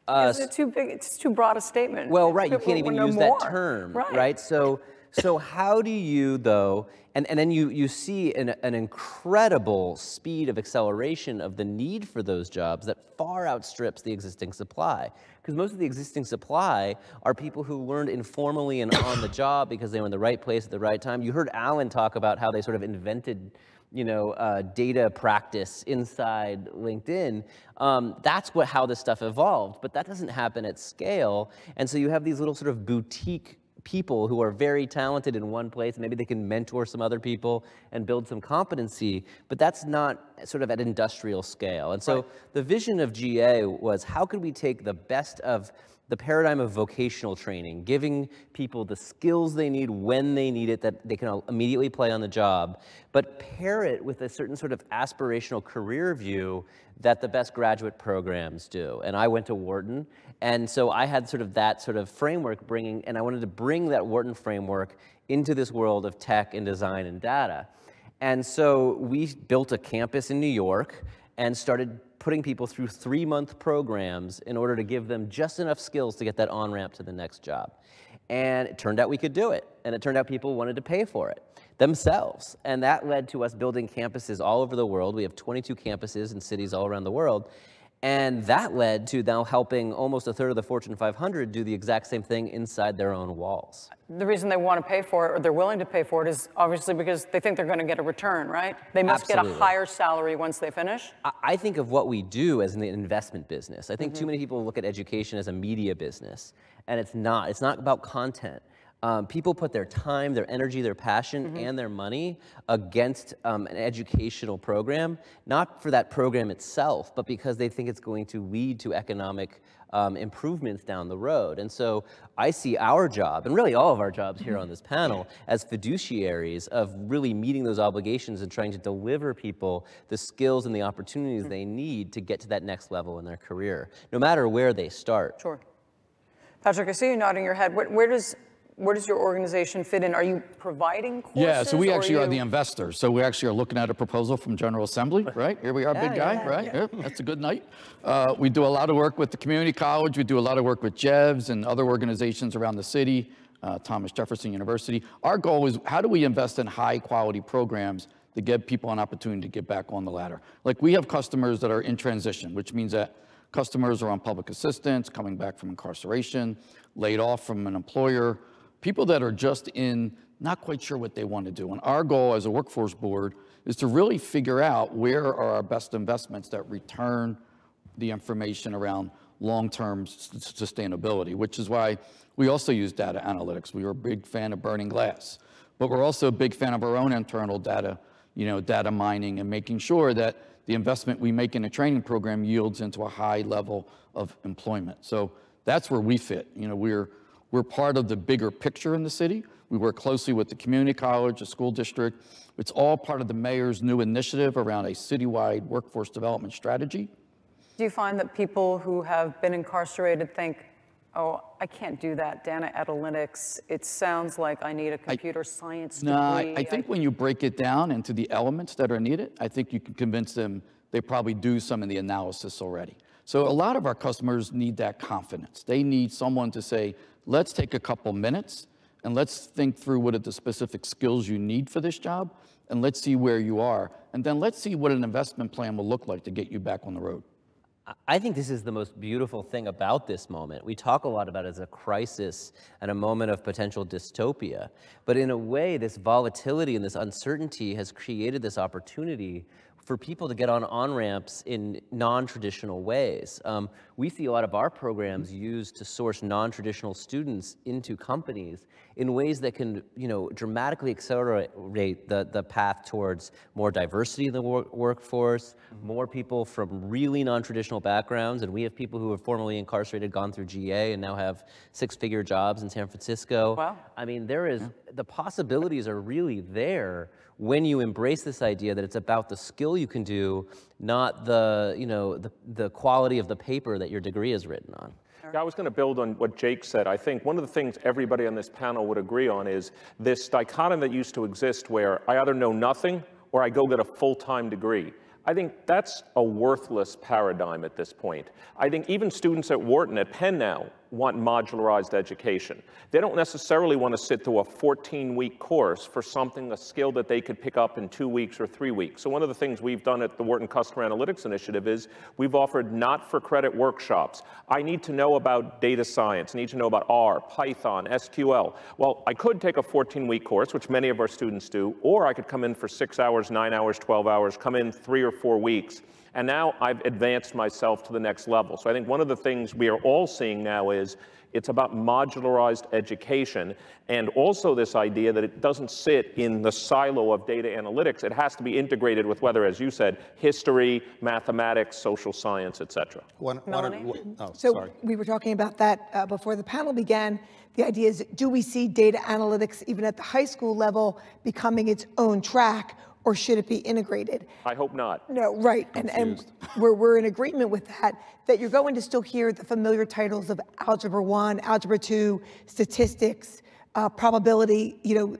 Is it too big? It's too broad a statement. Well, right, you can't even use that term, right? So how do you, though, and then you see an incredible speed of acceleration of the need for those jobs that far outstrips the existing supply. Because most of the existing supply are people who learned informally and on the job because they were in the right place at the right time. You heard Alan talk about how they sort of invented, you know, data practice inside LinkedIn. That's how this stuff evolved, but that doesn't happen at scale. And so you have these little sort of boutique people who are very talented in one place. Maybe they can mentor some other people and build some competency, but that's not sort of at industrial scale. And so the vision of GA was how could we take the best of the paradigm of vocational training, giving people the skills they need when they need it, that they can immediately play on the job, but pair it with a certain sort of aspirational career view that the best graduate programs do. And I went to Wharton, and so I had sort of that sort of framework and I wanted to bring that Wharton framework into this world of tech and design and data. And so we built a campus in New York and started putting people through 3-month programs in order to give them just enough skills to get that on-ramp to the next job. And it turned out we could do it. And it turned out people wanted to pay for it themselves. And that led to us building campuses all over the world. We have 22 campuses in cities all around the world. And that led to now helping almost a third of the Fortune 500 do the exact same thing inside their own walls. The reason they want to pay for it, or they're willing to pay for it, is obviously because they think they're going to get a return, right? They must get a higher salary once they finish. I think of what we do as an investment business. I think too many people look at education as a media business, and it's not. It's not about content. People put their time, their energy, their passion, and their money against an educational program, not for that program itself, but because they think it's going to lead to economic improvements down the road. And so I see our job, and really all of our jobs here on this panel, as fiduciaries of really meeting those obligations and trying to deliver people the skills and the opportunities they need to get to that next level in their career, no matter where they start. Sure. Patrick, I see you nodding your head. Where does your organization fit in? Are you providing courses? Yeah, so we actually are the investors. So we actually are looking at a proposal from General Assembly, right? Here we are, big guy, right? Yeah, that's a good night. We do a lot of work with the community college. We do a lot of work with JEVs and other organizations around the city, Thomas Jefferson University. Our goal is how do we invest in high quality programs to give people an opportunity to get back on the ladder? Like we have customers that are in transition, which means that customers are on public assistance, coming back from incarceration, laid off from an employer, people that are just not quite sure what they want to do. And our goal as a workforce board is to really figure out where are our best investments that return the information around long-term sustainability, which is why we also use data analytics. We are a big fan of burning glass, but we're also a big fan of our own internal data, data mining and making sure that the investment we make in a training program yields into a high level of employment. So that's where we fit. We're part of the bigger picture in the city. We work closely with the community college, the school district. It's all part of the mayor's new initiative around a citywide workforce development strategy. Do you find that people who have been incarcerated think, oh, I can't do that, data analytics, it sounds like I need a computer science degree? No, I think when you break it down into the elements that are needed, I think you can convince them they probably do some of the analysis already. So a lot of our customers need that confidence. They need someone to say, let's take a couple minutes and let's think through what are the specific skills you need for this job, and let's see where you are. And then let's see what an investment plan will look like to get you back on the road. I think this is the most beautiful thing about this moment. We talk a lot about it as a crisis and a moment of potential dystopia, but in a way, this volatility and this uncertainty has created this opportunity for people to get on on-ramps in non-traditional ways. We see a lot of our programs used to source non-traditional students into companies in ways that can, dramatically accelerate the path towards more diversity in the workforce, more people from really non-traditional backgrounds, and we have people who were formerly incarcerated, gone through GA, and now have six-figure jobs in San Francisco. Wow. I mean, the possibilities are really there when you embrace this idea that it's about the skill you can do, not the quality of the paper that your degree is written on. Yeah, I was going to build on what Jake said. I think one of the things everybody on this panel would agree on is this dichotomy that used to exist where I either know nothing or I go get a full-time degree. I think that's a worthless paradigm at this point. I think even students at Wharton, at Penn now, want modularized education. They don't necessarily want to sit through a 14-week course for a skill that they could pick up in 2 weeks or 3 weeks. So one of the things we've done at the Wharton Customer Analytics Initiative is we've offered not-for-credit workshops. I need to know about data science, I need to know about R, Python, SQL. Well, I could take a 14-week course, which many of our students do, or I could come in for 6 hours, 9 hours, 12 hours, come in 3 or 4 weeks. And now I've advanced myself to the next level. So I think one of the things we are all seeing now is it's about modularized education, and also this idea that it doesn't sit in the silo of data analytics. It has to be integrated with whether, as you said, history, mathematics, social science, et cetera. We were talking about that before the panel began. The idea is, do we see data analytics even at the high school level becoming its own track, or should it be integrated? I hope not. No, right, and we're in agreement with that you're going to still hear the familiar titles of Algebra 1, Algebra 2, statistics, probability,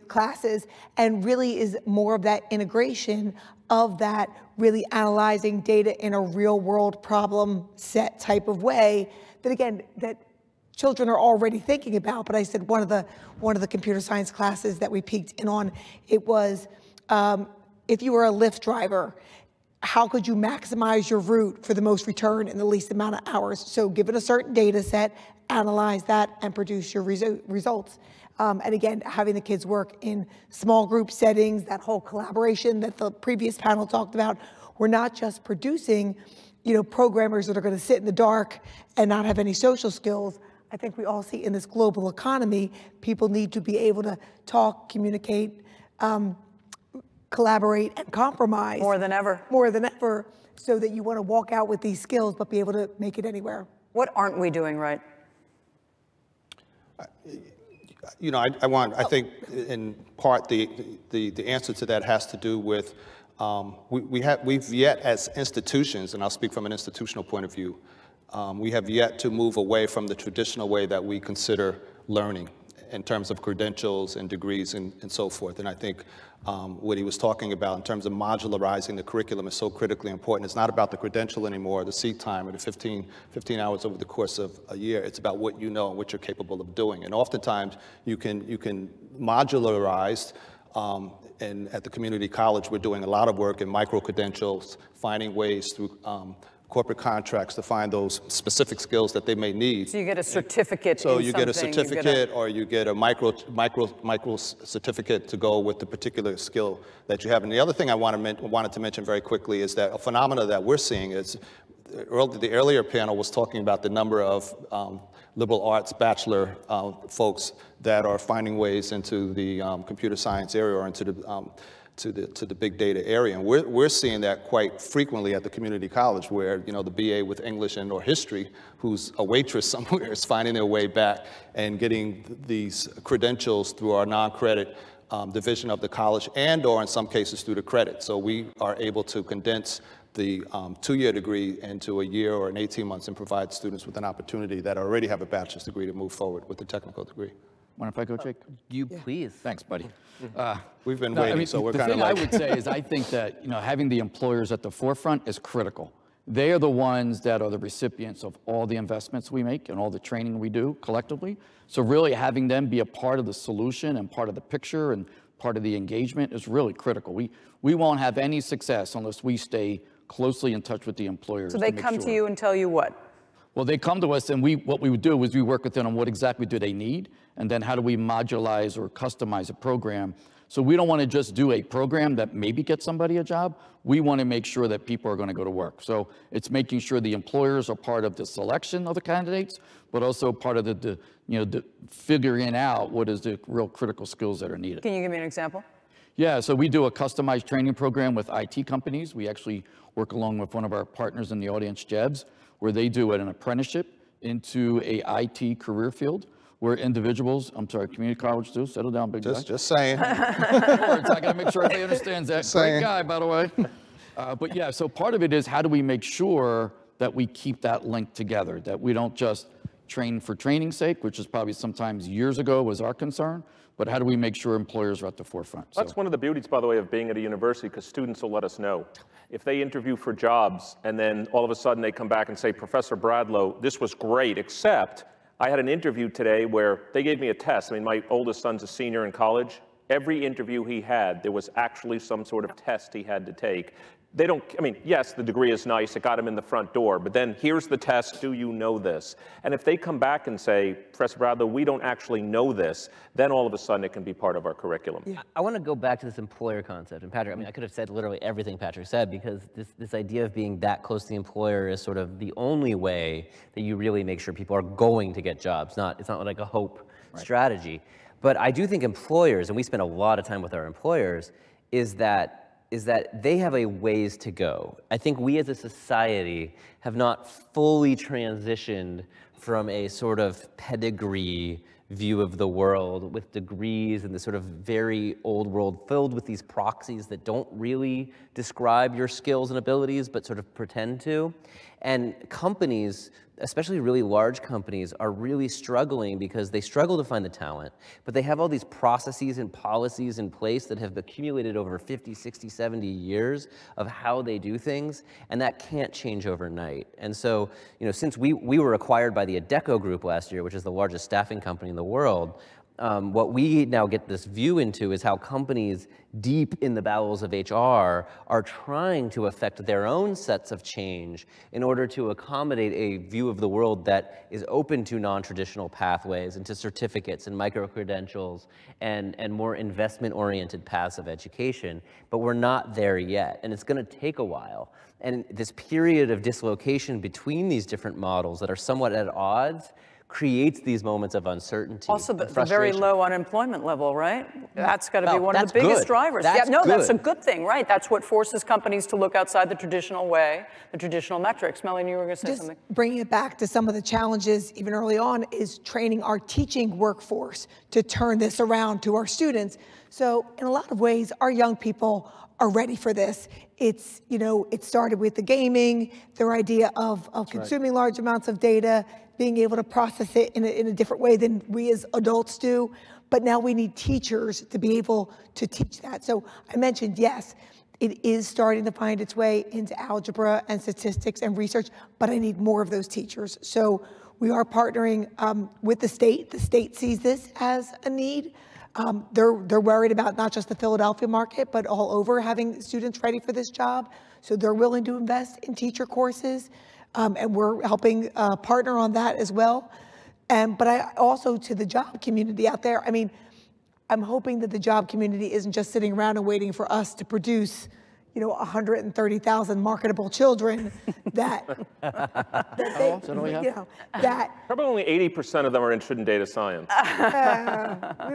classes, and really is more of that integration of that, really analyzing data in a real world problem set type of way that, again, that children are already thinking about. But I said one of the computer science classes that we peeked in on, it was, if you were a Lyft driver, how could you maximize your route for the most return in the least amount of hours? So given a certain data set, analyze that and produce your results. And again, having the kids work in small group settings, that whole collaboration that the previous panel talked about, we're not just producing, programmers that are going to sit in the dark and not have any social skills. I think we all see in this global economy, people need to be able to talk, communicate, collaborate, and compromise. More than ever. More than ever, so that you want to walk out with these skills, but be able to make it anywhere. What aren't we doing right? I think in part the answer to that has to do with we've yet as institutions, and I'll speak from an institutional point of view, we have yet to move away from the traditional way that we consider learning in terms of credentials and degrees and so forth. And I think what he was talking about in terms of modularizing the curriculum is so critically important. It's not about the credential anymore, the seat time, or the 15 hours over the course of a year. It's about what you know and what you're capable of doing. And oftentimes you can modularize, and at the community college we're doing a lot of work in micro-credentials, finding ways through corporate contracts to find those specific skills that they may need. So you get a certificate. So you get a certificate, or you get a micro certificate to go with the particular skill that you have. And the other thing I wanted to mention very quickly is that a phenomena that we're seeing is the earlier panel was talking about the number of liberal arts bachelor folks that are finding ways into the computer science area or into the to the big data area. And we're seeing that quite frequently at the community college, where the BA with English and or history, who's a waitress somewhere, is finding their way back and getting these credentials through our non-credit division of the college, and or in some cases through the credit. So we are able to condense the 2-year degree into a year or 18 months and provide students with an opportunity that already have a bachelor's degree to move forward with the technical degree. Mind if I go, Jake? You please. Thanks, buddy. We've been waiting, so we're kind of like... The thing I would say is I think that having the employers at the forefront is critical. They are the ones that are the recipients of all the investments we make and all the training we do collectively. So really having them be a part of the solution and part of the picture and part of the engagement is really critical. We won't have any success unless we stay closely in touch with the employers. So they come to you and tell you what? Well, they come to us, and what we would do is we work with them on what exactly do they need, and then how do we modularize or customize a program. So we don't want to just do a program that maybe gets somebody a job. We want to make sure that people are going to go to work. So it's making sure the employers are part of the selection of the candidates, but also part of the figuring out what is the real critical skills that are needed. Can you give me an example? Yeah, so we do a customized training program with IT companies. We actually work along with one of our partners in the audience, Jebs, where they do an apprenticeship into a IT career field where individuals, community college do, settle down, big guy. Just saying. I gotta make sure everybody understands that. Great guy, by the way. But yeah, so part of it is how do we make sure that we keep that link together, that we don't just train for training's sake, which is probably sometimes years ago was our concern, but how do we make sure employers are at the forefront? That's one of the beauties, by the way, of being at a university, because students will let us know. If they interview for jobs and then all of a sudden they come back and say, Professor Bradlow, this was great, except I had an interview today where they gave me a test. I mean, my oldest son's a senior in college. Every interview he had, there was actually some sort of test he had to take. They don't, yes, the degree is nice, it got him in the front door, but then here's the test, do you know this? And if they come back and say, Professor Bradlow, we don't actually know this, then all of a sudden it can be part of our curriculum. Yeah. I want to go back to this employer concept. And Patrick, I could have said literally everything Patrick said, because this idea of being that close to the employer is sort of the only way that you really make sure people are going to get jobs. It's not like a hope strategy. But I do think employers, and we spend a lot of time with our employers, is that they have a ways to go. I think we as a society have not fully transitioned from a sort of pedigree view of the world with degrees and this sort of very old world filled with these proxies that don't really describe your skills and abilities but sort of pretend to. And companies, especially really large companies, are really struggling because they struggle to find the talent, but they have all these processes and policies in place that have accumulated over 50, 60, 70 years of how they do things, and that can't change overnight. And so, since we were acquired by the Adecco Group last year, which is the largest staffing company in the world, what we now get this view into is how companies deep in the bowels of HR are trying to affect their own sets of change in order to accommodate a view of the world that is open to non-traditional pathways and to certificates and micro-credentials and more investment-oriented paths of education. But we're not there yet, and it's going to take a while. And this period of dislocation between these different models that are somewhat at odds creates these moments of uncertainty. Also, the very low unemployment level, right? That's got to be one of the biggest drivers. That's a good thing, right? That's what forces companies to look outside the traditional way, the traditional metrics. Melanie, you were going to say something. Bringing it back to some of the challenges, even early on, is training our teaching workforce to turn this around to our students. So, in a lot of ways, our young people are ready for this. It's, it started with the gaming, their idea of consuming large amounts of data, being able to process it in a different way than we as adults do. But now we need teachers to be able to teach that. So I mentioned, yes, it is starting to find its way into algebra and statistics and research, but I need more of those teachers. So we are partnering with the state. The state sees this as a need. They're worried about not just the Philadelphia market, but all over having students ready for this job. So they're willing to invest in teacher courses. And we're helping partner on that as well. But I also, to the job community out there, I'm hoping that the job community isn't just sitting around and waiting for us to produce, 130,000 marketable children that Probably only 80% of them are interested in data science.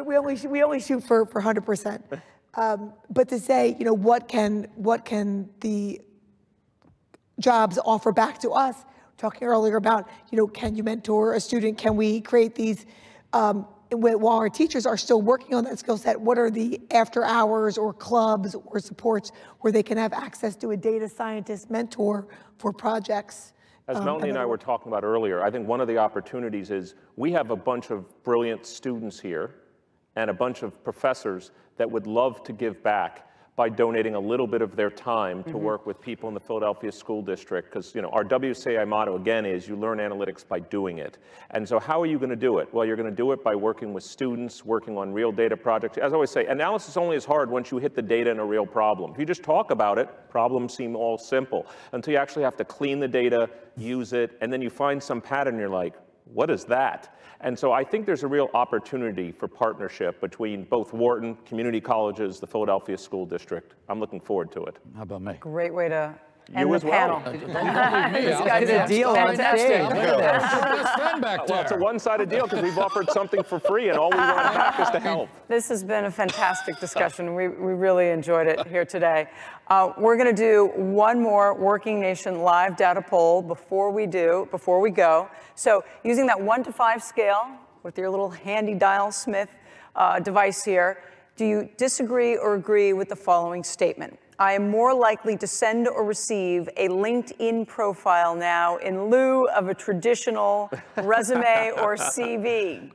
we only shoot for 100%. But to say, you know, what can the jobs offer back to us? Talking earlier about, you know, can you mentor a student? Can we create these, while our teachers are still working on that skill set, what are the after hours or clubs or supports where they can have access to a data scientist mentor for projects? As Melanie and I were talking about earlier, I think one of the opportunities is we have a bunch of brilliant students here and a bunch of professors that would love to give back by donating a little bit of their time to work with people in the Philadelphia School District, because, you know, our WCAI motto, again, is you learn analytics by doing it. And so how are you going to do it? Well, you're going to do it by working with students, working on real data projects. As I always say, analysis only is hard once you hit the data in a real problem. If you just talk about it, problems seem all simple, until you actually have to clean the data, use it, and then you find some pattern, and you're like, what is that? And so I think there's a real opportunity for partnership between both Wharton, community colleges, the Philadelphia School District. I'm looking forward to it. How about me? Great way to end the as well. panel. This guy's a deal on stage. Well, it's a one-sided deal because we've offered something for free, and all we want back is to help. This has been a fantastic discussion. We really enjoyed it here today. We're going to do one more Working Nation live data poll before we go. So using that 1 to 5 scale with your little handy dial Smith device here, do you disagree or agree with the following statement? I am more likely to send or receive a LinkedIn profile now in lieu of a traditional resume or CV.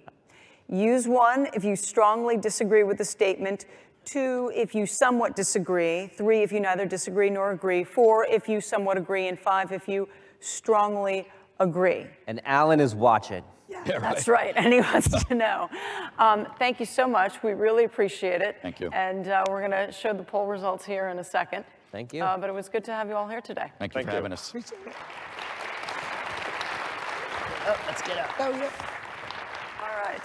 Use 1 if you strongly disagree with the statement, 2 if you somewhat disagree, 3 if you neither disagree nor agree, 4 if you somewhat agree, and 5 if you strongly agree. And Alan is watching. Yeah, that's right, and he wants to know. Thank you so much. We really appreciate it. Thank you. And we're going to show the poll results here in a second. Thank you. But it was good to have you all here today. Thank you for having us. Appreciate it. Oh, let's get up. Oh, yeah. All right.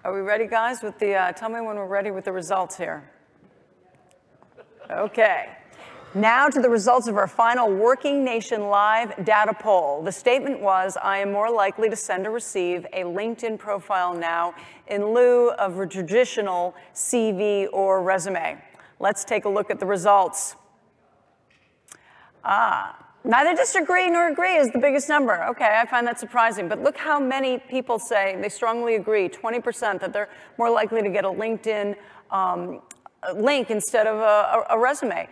Are we ready, guys? With the tell me when we're ready with the results here. Okay. Now to the results of our final Working Nation live data poll. The statement was, I am more likely to send or receive a LinkedIn profile now in lieu of a traditional CV or resume. Let's take a look at the results. Neither disagree nor agree is the biggest number. Okay, I find that surprising, but look how many people say they strongly agree, 20%, that they're more likely to get a LinkedIn link instead of a resume.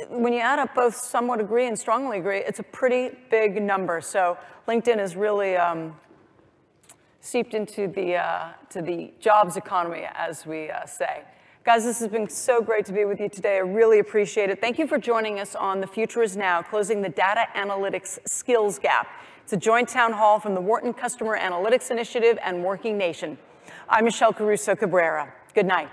When you add up both somewhat agree and strongly agree, it's a pretty big number. So LinkedIn is really seeped into the jobs economy, as we say. Guys, this has been so great to be with you today. I really appreciate it. Thank you for joining us on The Future is Now, Closing the Data Analytics Skills Gap. It's a joint town hall from the Wharton Customer Analytics Initiative and Working Nation. I'm Michelle Caruso-Cabrera. Good night.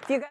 You guys